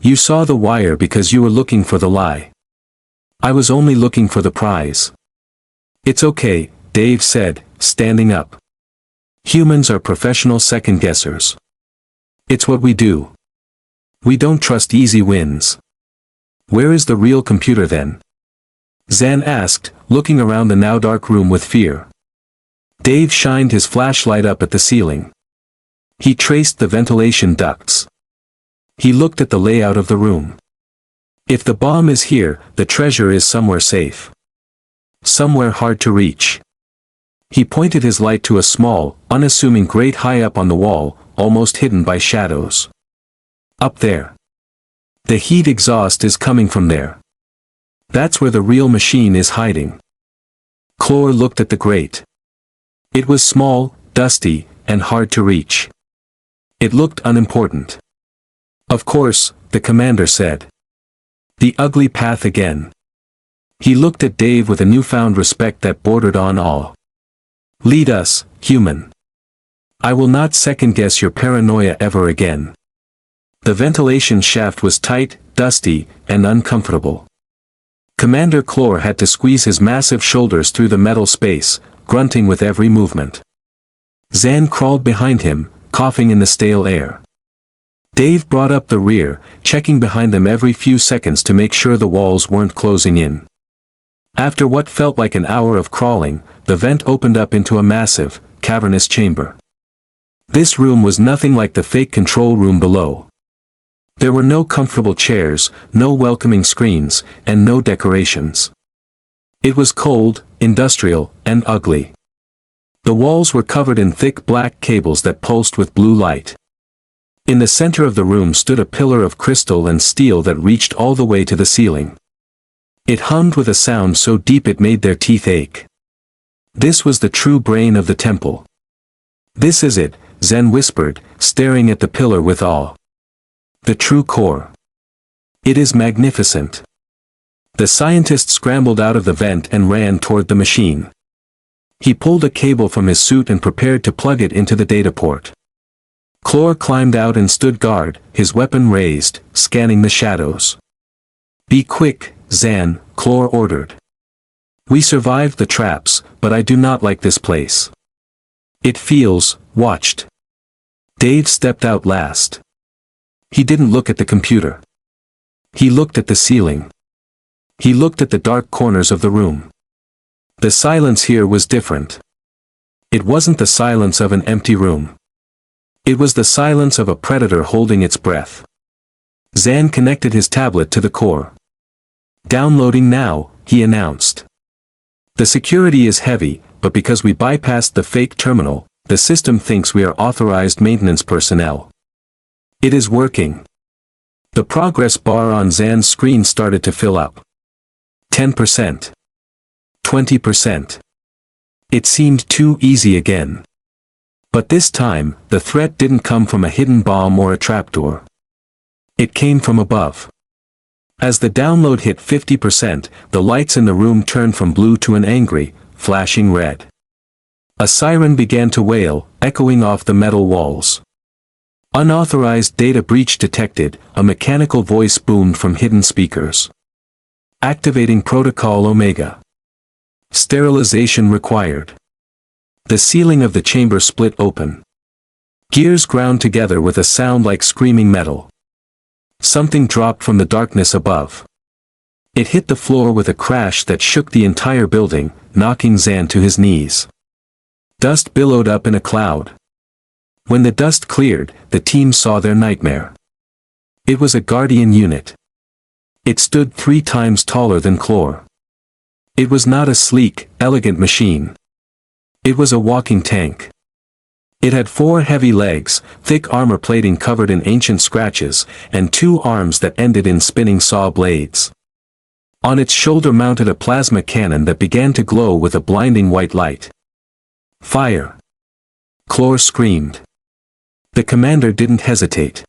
You saw the wire because you were looking for the lie. I was only looking for the prize. It's okay, Dave said, standing up. Humans are professional second-guessers. It's what we do. We don't trust easy wins. Where is the real computer then? Zan asked, looking around the now dark room with fear. Dave shined his flashlight up at the ceiling. He traced the ventilation ducts. He looked at the layout of the room. If the bomb is here, the treasure is somewhere safe. Somewhere hard to reach. He pointed his light to a small, unassuming grate high up on the wall, almost hidden by shadows. Up there. The heat exhaust is coming from there. That's where the real machine is hiding. Klor looked at the grate. It was small, dusty, and hard to reach. It looked unimportant. Of course, the commander said. The ugly path again. He looked at Dave with a newfound respect that bordered on awe. Lead us, human. I will not second-guess your paranoia ever again. The ventilation shaft was tight, dusty, and uncomfortable. Commander Klor had to squeeze his massive shoulders through the metal space, grunting with every movement. Zan crawled behind him, coughing in the stale air. Dave brought up the rear, checking behind them every few seconds to make sure the walls weren't closing in. After what felt like an hour of crawling, the vent opened up into a massive, cavernous chamber. This room was nothing like the fake control room below. There were no comfortable chairs, no welcoming screens, and no decorations. It was cold, industrial, and ugly. The walls were covered in thick black cables that pulsed with blue light. In the center of the room stood a pillar of crystal and steel that reached all the way to the ceiling. It hummed with a sound so deep it made their teeth ache. This was the true brain of the temple. This is it, Zen whispered, staring at the pillar with awe. The true core. It is magnificent. The scientist scrambled out of the vent and ran toward the machine. He pulled a cable from his suit and prepared to plug it into the data port. Klor climbed out and stood guard, his weapon raised, scanning the shadows. Be quick, Zan, Klor ordered. We survived the traps, but I do not like this place. It feels watched. Dave stepped out last. He didn't look at the computer. He looked at the ceiling. He looked at the dark corners of the room. The silence here was different. It wasn't the silence of an empty room. It was the silence of a predator holding its breath. Zan connected his tablet to the core. Downloading now, he announced. The security is heavy, but because we bypassed the fake terminal, the system thinks we are authorized maintenance personnel. It is working. The progress bar on Zan's screen started to fill up. 10%. 20%. It seemed too easy again. But this time, the threat didn't come from a hidden bomb or a trapdoor. It came from above. As the download hit 50%, the lights in the room turned from blue to an angry, flashing red. A siren began to wail, echoing off the metal walls. Unauthorized data breach detected, a mechanical voice boomed from hidden speakers. Activating Protocol Omega. Sterilization required. The ceiling of the chamber split open. Gears ground together with a sound like screaming metal. Something dropped from the darkness above. It hit the floor with a crash that shook the entire building, knocking Zan to his knees. Dust billowed up in a cloud. When the dust cleared, the team saw their nightmare. It was a Guardian unit. It stood 3 times taller than Klor. It was not a sleek, elegant machine. It was a walking tank. It had 4 heavy legs, thick armor plating covered in ancient scratches, and 2 arms that ended in spinning saw blades. On its shoulder mounted a plasma cannon that began to glow with a blinding white light. Fire! Klor screamed. The commander didn't hesitate.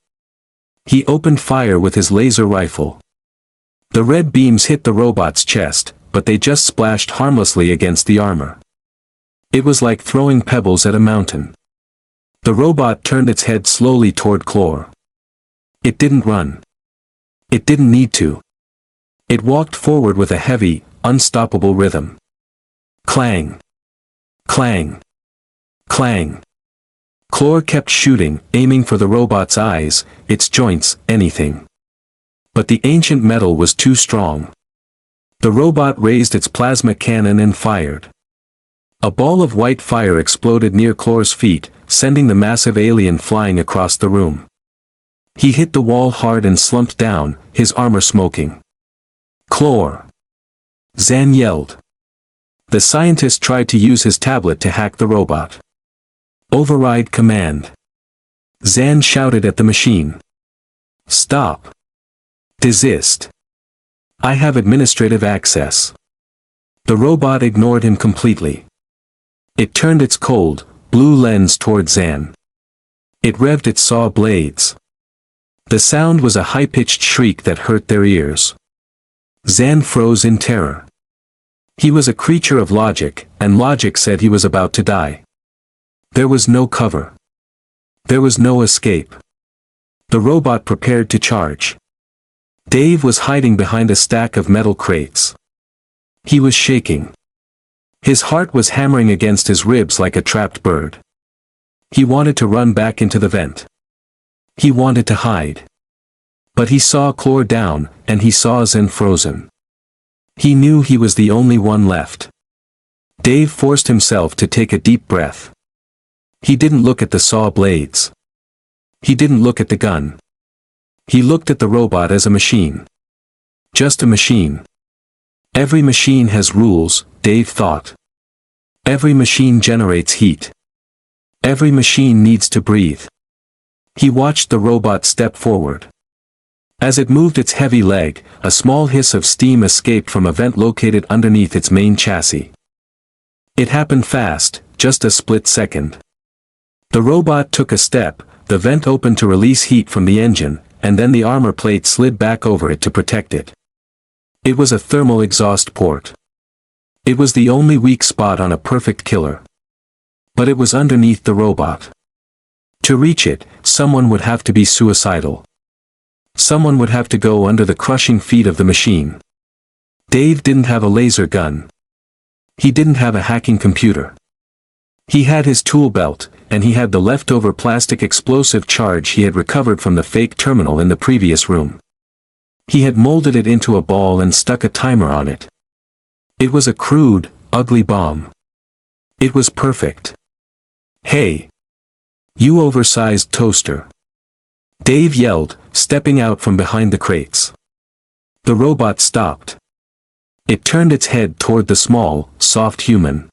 He opened fire with his laser rifle. The red beams hit the robot's chest, but they just splashed harmlessly against the armor. It was like throwing pebbles at a mountain. The robot turned its head slowly toward Klor. It didn't run. It didn't need to. It walked forward with a heavy, unstoppable rhythm. Clang! Clang! Clang! Klor kept shooting, aiming for the robot's eyes, its joints, anything. But the ancient metal was too strong. The robot raised its plasma cannon and fired. A ball of white fire exploded near Klor's feet, sending the massive alien flying across the room. He hit the wall hard and slumped down, his armor smoking. Klor! Zan yelled. The scientist tried to use his tablet to hack the robot. Override command. Zan shouted at the machine. Stop. Desist. I have administrative access. The robot ignored him completely. It turned its cold, blue lens toward Zan. It revved its saw blades. The sound was a high-pitched shriek that hurt their ears. Zan froze in terror. He was a creature of logic, and logic said he was about to die. There was no cover. There was no escape. The robot prepared to charge. Dave was hiding behind a stack of metal crates. He was shaking. His heart was hammering against his ribs like a trapped bird. He wanted to run back into the vent. He wanted to hide. But he saw Klor down, and he saw Zan frozen. He knew he was the only one left. Dave forced himself to take a deep breath. He didn't look at the saw blades. He didn't look at the gun. He looked at the robot as a machine. Just a machine. Every machine has rules, Dave thought. Every machine generates heat. Every machine needs to breathe. He watched the robot step forward. As it moved its heavy leg, a small hiss of steam escaped from a vent located underneath its main chassis. It happened fast, just a split second. The robot took a step, the vent opened to release heat from the engine, and then the armor plate slid back over it to protect it. It was a thermal exhaust port. It was the only weak spot on a perfect killer. But it was underneath the robot. To reach it, someone would have to be suicidal. Someone would have to go under the crushing feet of the machine. Dave didn't have a laser gun. He didn't have a hacking computer. He had his tool belt, and he had the leftover plastic explosive charge he had recovered from the fake terminal in the previous room. He had molded it into a ball and stuck a timer on it. It was a crude, ugly bomb. It was perfect. Hey! You oversized toaster! Dave yelled, stepping out from behind the crates. The robot stopped. It turned its head toward the small, soft human.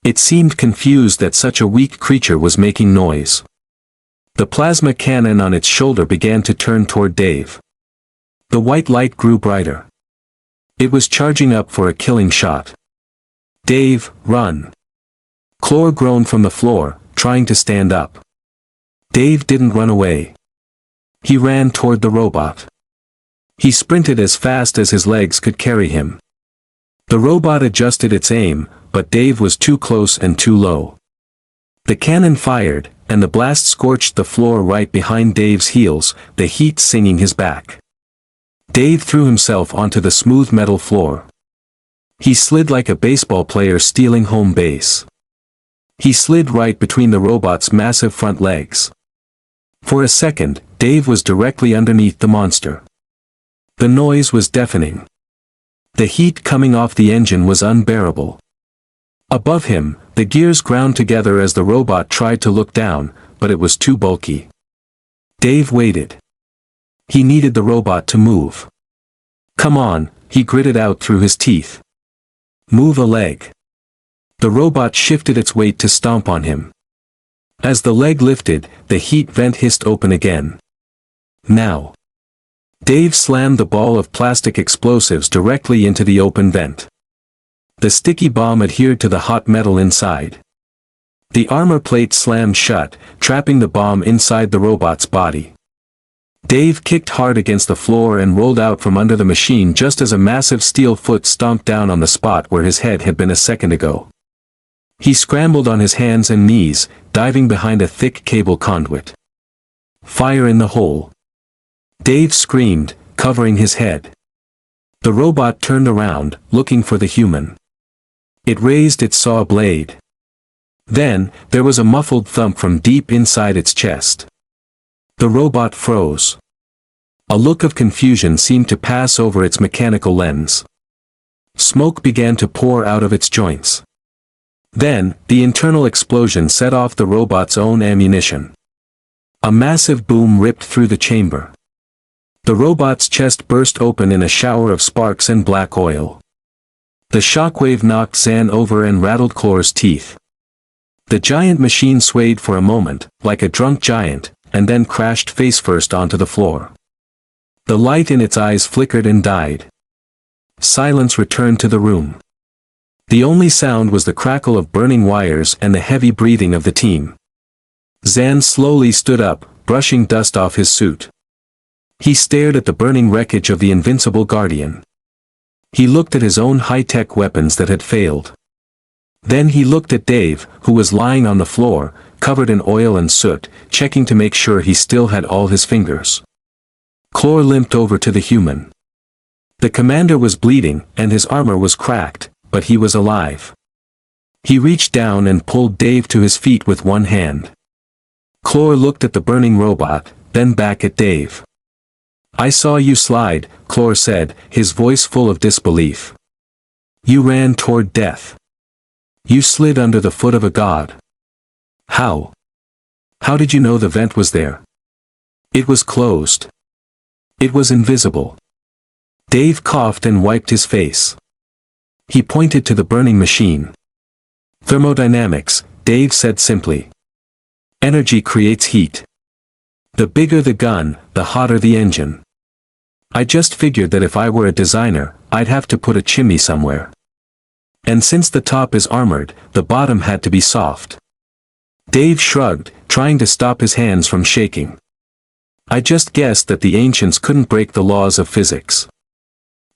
It seemed confused that such a weak creature was making noise. The plasma cannon on its shoulder began to turn toward Dave. The white light grew brighter. It was charging up for a killing shot. Dave, run! Klor groaned from the floor, trying to stand up. Dave didn't run away. He ran toward the robot. He sprinted as fast as his legs could carry him. The robot adjusted its aim, but Dave was too close and too low. The cannon fired, and the blast scorched the floor right behind Dave's heels, the heat singing his back. Dave threw himself onto the smooth metal floor. He slid like a baseball player stealing home base. He slid right between the robot's massive front legs. For a second, Dave was directly underneath the monster. The noise was deafening. The heat coming off the engine was unbearable. Above him, the gears ground together as the robot tried to look down, but it was too bulky. Dave waited. He needed the robot to move. "Come on," he gritted out through his teeth. "Move a leg." The robot shifted its weight to stomp on him. As the leg lifted, the heat vent hissed open again. "Now." Dave slammed the ball of plastic explosives directly into the open vent. The sticky bomb adhered to the hot metal inside. The armor plate slammed shut, trapping the bomb inside the robot's body. Dave kicked hard against the floor and rolled out from under the machine just as a massive steel foot stomped down on the spot where his head had been a second ago. He scrambled on his hands and knees, diving behind a thick cable conduit. "Fire in the hole!" Dave screamed, covering his head. The robot turned around, looking for the human. It raised its saw blade. Then, there was a muffled thump from deep inside its chest. The robot froze. A look of confusion seemed to pass over its mechanical lens. Smoke began to pour out of its joints. Then, the internal explosion set off the robot's own ammunition. A massive boom ripped through the chamber. The robot's chest burst open in a shower of sparks and black oil. The shockwave knocked Zan over and rattled Klor's teeth. The giant machine swayed for a moment, like a drunk giant, and then crashed face-first onto the floor. The light in its eyes flickered and died. Silence returned to the room. The only sound was the crackle of burning wires and the heavy breathing of the team. Zan slowly stood up, brushing dust off his suit. He stared at the burning wreckage of the invincible Guardian. He looked at his own high-tech weapons that had failed. Then he looked at Dave, who was lying on the floor, covered in oil and soot, checking to make sure he still had all his fingers. Klor limped over to the human. The commander was bleeding, and his armor was cracked, but he was alive. He reached down and pulled Dave to his feet with one hand. Klor looked at the burning robot, then back at Dave. "I saw you slide," Klor said, his voice full of disbelief. "You ran toward death. You slid under the foot of a god. How? How did you know the vent was there? It was closed. It was invisible." Dave coughed and wiped his face. He pointed to the burning machine. "Thermodynamics," Dave said simply. "Energy creates heat. The bigger the gun, the hotter the engine. I just figured that if I were a designer, I'd have to put a chimney somewhere. And since the top is armored, the bottom had to be soft." Dave shrugged, trying to stop his hands from shaking. "I just guessed that the ancients couldn't break the laws of physics."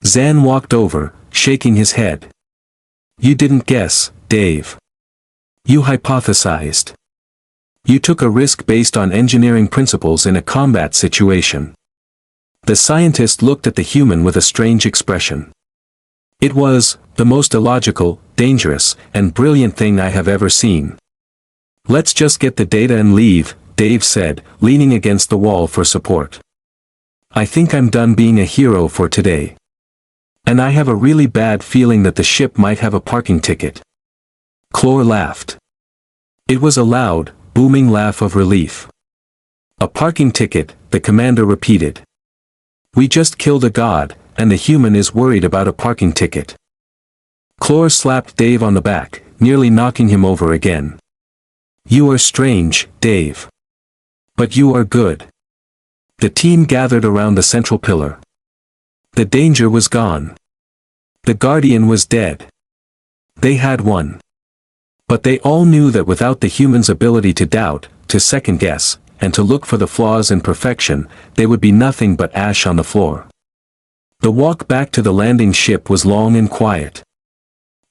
Zan walked over, shaking his head. "You didn't guess, Dave. You hypothesized. You took a risk based on engineering principles in a combat situation." The scientist looked at the human with a strange expression. "It was the most illogical, dangerous, and brilliant thing I have ever seen." "Let's just get the data and leave," Dave said, leaning against the wall for support. "I think I'm done being a hero for today. And I have a really bad feeling that the ship might have a parking ticket." Klor laughed. It was a loud, booming laugh of relief. "A parking ticket," the commander repeated. "We just killed a god, and the human is worried about a parking ticket." Klor slapped Dave on the back, nearly knocking him over again. "You are strange, Dave. But you are good." The team gathered around the central pillar. The danger was gone. The Guardian was dead. They had won. But they all knew that without the human's ability to doubt, to second-guess, and to look for the flaws in perfection, they would be nothing but ash on the floor. The walk back to the landing ship was long and quiet.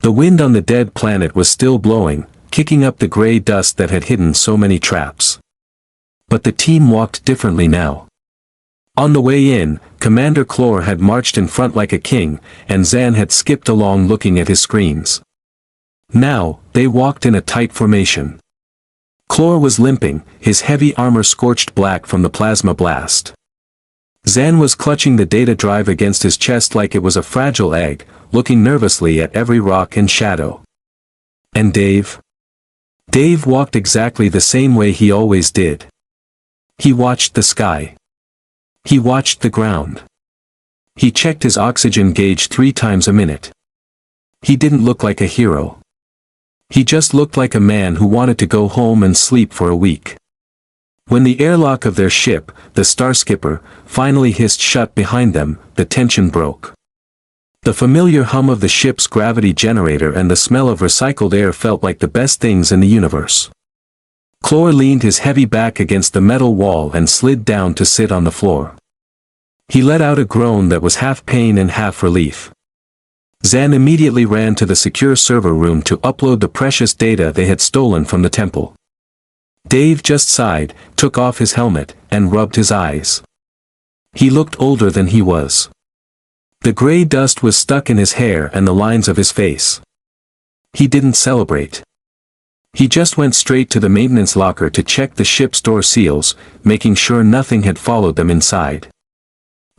The wind on the dead planet was still blowing, kicking up the gray dust that had hidden so many traps. But the team walked differently now. On the way in, Commander Klor had marched in front like a king, and Zan had skipped along looking at his screens. Now, they walked in a tight formation. Klor was limping, his heavy armor scorched black from the plasma blast. Zan was clutching the data drive against his chest like it was a fragile egg, looking nervously at every rock and shadow. And Dave? Dave walked exactly the same way he always did. He watched the sky. He watched the ground. He checked his oxygen gauge 3 times a minute. He didn't look like a hero. He just looked like a man who wanted to go home and sleep for a week. When the airlock of their ship, the Starskipper, finally hissed shut behind them, the tension broke. The familiar hum of the ship's gravity generator and the smell of recycled air felt like the best things in the universe. Klor leaned his heavy back against the metal wall and slid down to sit on the floor. He let out a groan that was half pain and half relief. Zan immediately ran to the secure server room to upload the precious data they had stolen from the temple. Dave just sighed, took off his helmet, and rubbed his eyes. He looked older than he was. The gray dust was stuck in his hair and the lines of his face. He didn't celebrate. He just went straight to the maintenance locker to check the ship's door seals, making sure nothing had followed them inside.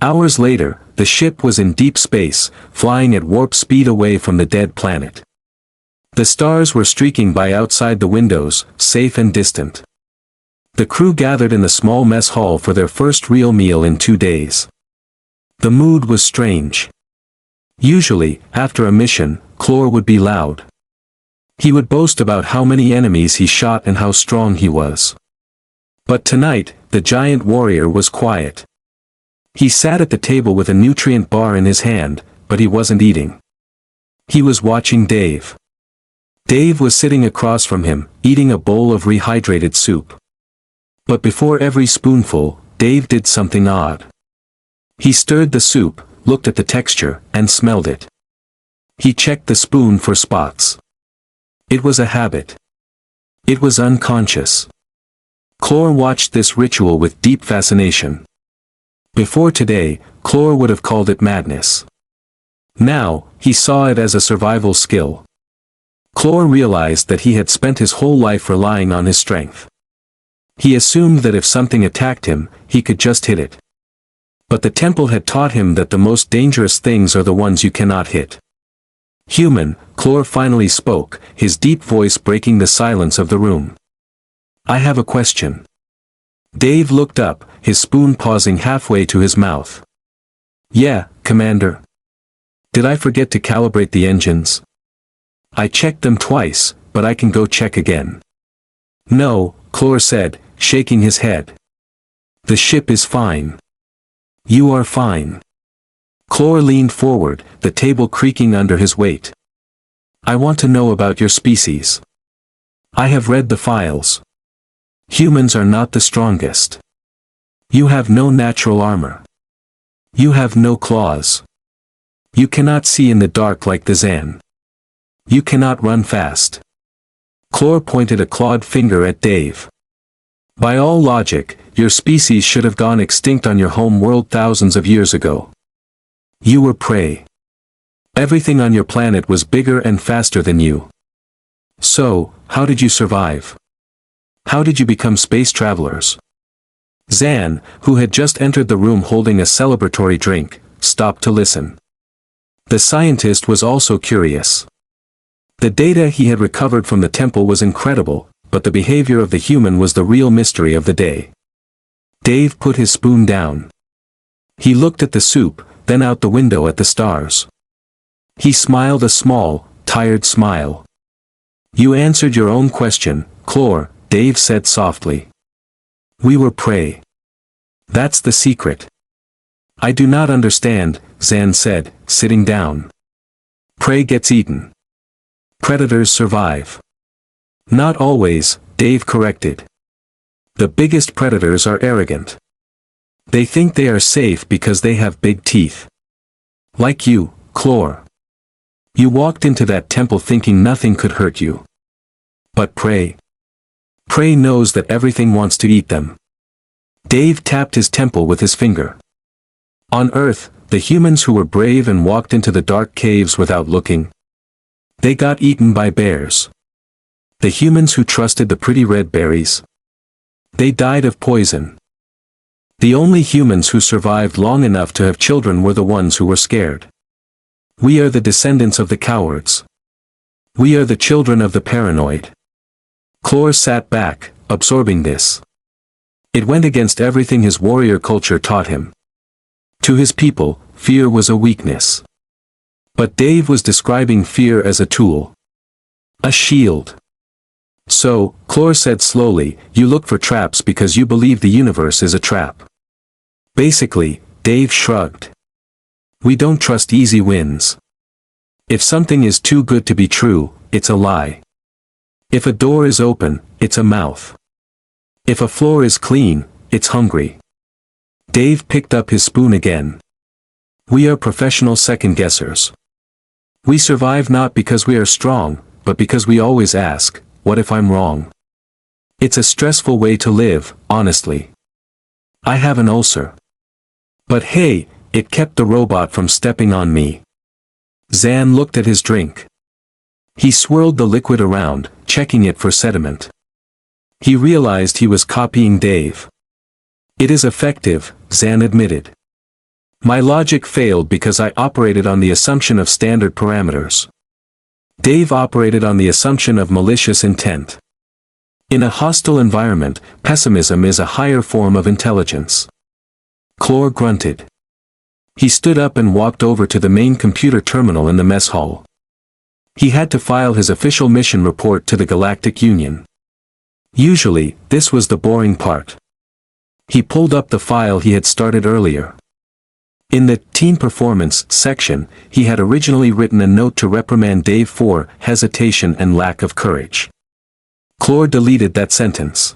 Hours later, the ship was in deep space, flying at warp speed away from the dead planet. The stars were streaking by outside the windows, safe and distant. The crew gathered in the small mess hall for their first real meal in 2 days. The mood was strange. Usually, after a mission, Klor would be loud. He would boast about how many enemies he shot and how strong he was. But tonight, the giant warrior was quiet. He sat at the table with a nutrient bar in his hand, but he wasn't eating. He was watching Dave. Dave was sitting across from him, eating a bowl of rehydrated soup. But before every spoonful, Dave did something odd. He stirred the soup, looked at the texture, and smelled it. He checked the spoon for spots. It was a habit. It was unconscious. Klor watched this ritual with deep fascination. Before today, Klor would have called it madness. Now, he saw it as a survival skill. Klor realized that he had spent his whole life relying on his strength. He assumed that if something attacked him, he could just hit it. But the temple had taught him that the most dangerous things are the ones you cannot hit. Human, Klor finally spoke, his deep voice breaking the silence of the room. I have a question. Dave looked up, his spoon pausing halfway to his mouth. Yeah, Commander. Did I forget to calibrate the engines? I checked them twice, but I can go check again. No, Klor said, shaking his head. The ship is fine. You are fine. Klor leaned forward, the table creaking under his weight. I want to know about your species. I have read the files. Humans are not the strongest. You have no natural armor. You have no claws. You cannot see in the dark like the Zan. You cannot run fast. Klor pointed a clawed finger at Dave. By all logic, your species should have gone extinct on your home world thousands of years ago. You were prey. Everything on your planet was bigger and faster than you. So, how did you survive? How did you become space travelers? Zan, who had just entered the room holding a celebratory drink, stopped to listen. The scientist was also curious. The data he had recovered from the temple was incredible, but the behavior of the human was the real mystery of the day. Dave put his spoon down. He looked at the soup, then out the window at the stars. He smiled a small, tired smile. You answered your own question, Klor, Dave said softly. We were prey. That's the secret. I do not understand, Zan said, sitting down. Prey gets eaten. Predators survive. Not always, Dave corrected. The biggest predators are arrogant. They think they are safe because they have big teeth. Like you, Klor. You walked into that temple thinking nothing could hurt you. But prey. Prey knows that everything wants to eat them. Dave tapped his temple with his finger. On Earth, the humans who were brave and walked into the dark caves without looking, they got eaten by bears. The humans who trusted the pretty red berries, they died of poison. The only humans who survived long enough to have children were the ones who were scared. We are the descendants of the cowards. We are the children of the paranoid. Klor sat back, absorbing this. It went against everything his warrior culture taught him. To his people, fear was a weakness. But Dave was describing fear as a tool. A shield. So, Klor said slowly, you look for traps because you believe the universe is a trap. Basically, Dave shrugged. We don't trust easy wins. If something is too good to be true, it's a lie. If a door is open, it's a mouth. If a floor is clean, it's hungry. Dave picked up his spoon again. We are professional second-guessers. We survive not because we are strong, but because we always ask, what if I'm wrong? It's a stressful way to live, honestly. I have an ulcer. But hey, it kept the robot from stepping on me. Zan looked at his drink. He swirled the liquid around, checking it for sediment. He realized he was copying Dave. It is effective, Zan admitted. My logic failed because I operated on the assumption of standard parameters. Dave operated on the assumption of malicious intent. In a hostile environment, pessimism is a higher form of intelligence. Klor grunted. He stood up and walked over to the main computer terminal in the mess hall. He had to file his official mission report to the Galactic Union. Usually, this was the boring part. He pulled up the file he had started earlier. In the Team Performance section, he had originally written a note to reprimand Dave for hesitation and lack of courage. Klor deleted that sentence.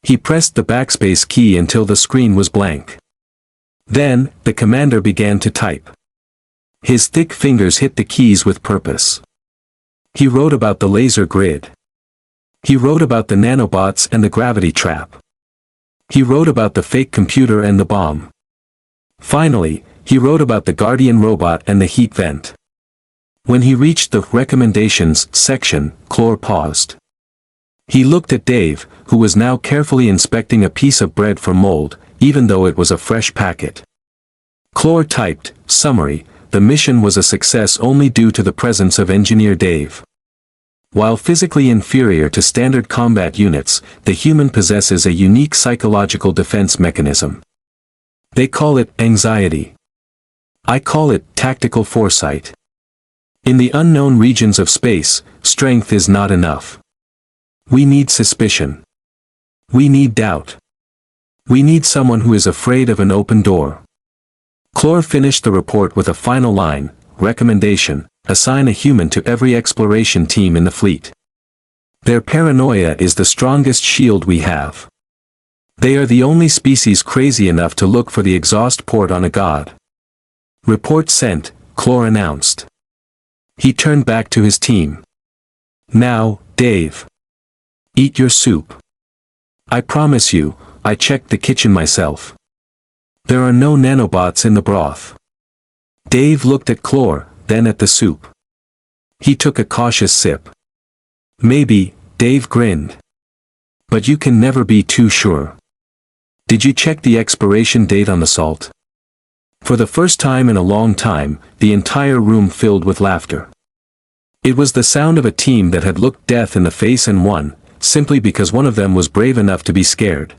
He pressed the backspace key until the screen was blank. Then, the commander began to type. His thick fingers hit the keys with purpose. He wrote about the laser grid. He wrote about the nanobots and the gravity trap. He wrote about the fake computer and the bomb. Finally, he wrote about the Guardian robot and the heat vent. When he reached the recommendations section, Klor paused. He looked at Dave, who was now carefully inspecting a piece of bread for mold, even though it was a fresh packet. Klor typed, summary, the mission was a success only due to the presence of Engineer Dave. While physically inferior to standard combat units, the human possesses a unique psychological defense mechanism. They call it anxiety. I call it tactical foresight. In the unknown regions of space, strength is not enough. We need suspicion. We need doubt. We need someone who is afraid of an open door. Klor finished the report with a final line, recommendation, assign a human to every exploration team in the fleet. Their paranoia is the strongest shield we have. They are the only species crazy enough to look for the exhaust port on a god. Report sent, Klor announced. He turned back to his team. Now, Dave. Eat your soup. I promise you, I checked the kitchen myself. There are no nanobots in the broth. Dave looked at Klor, then at the soup. He took a cautious sip. Maybe, Dave grinned. But you can never be too sure. Did you check the expiration date on the salt? For the first time in a long time, the entire room filled with laughter. It was the sound of a team that had looked death in the face and won, simply because one of them was brave enough to be scared.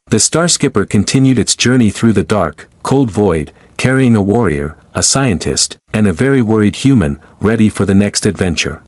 The Starskipper continued its journey through the dark, cold void, carrying a warrior, a scientist, and a very worried human, ready for the next adventure.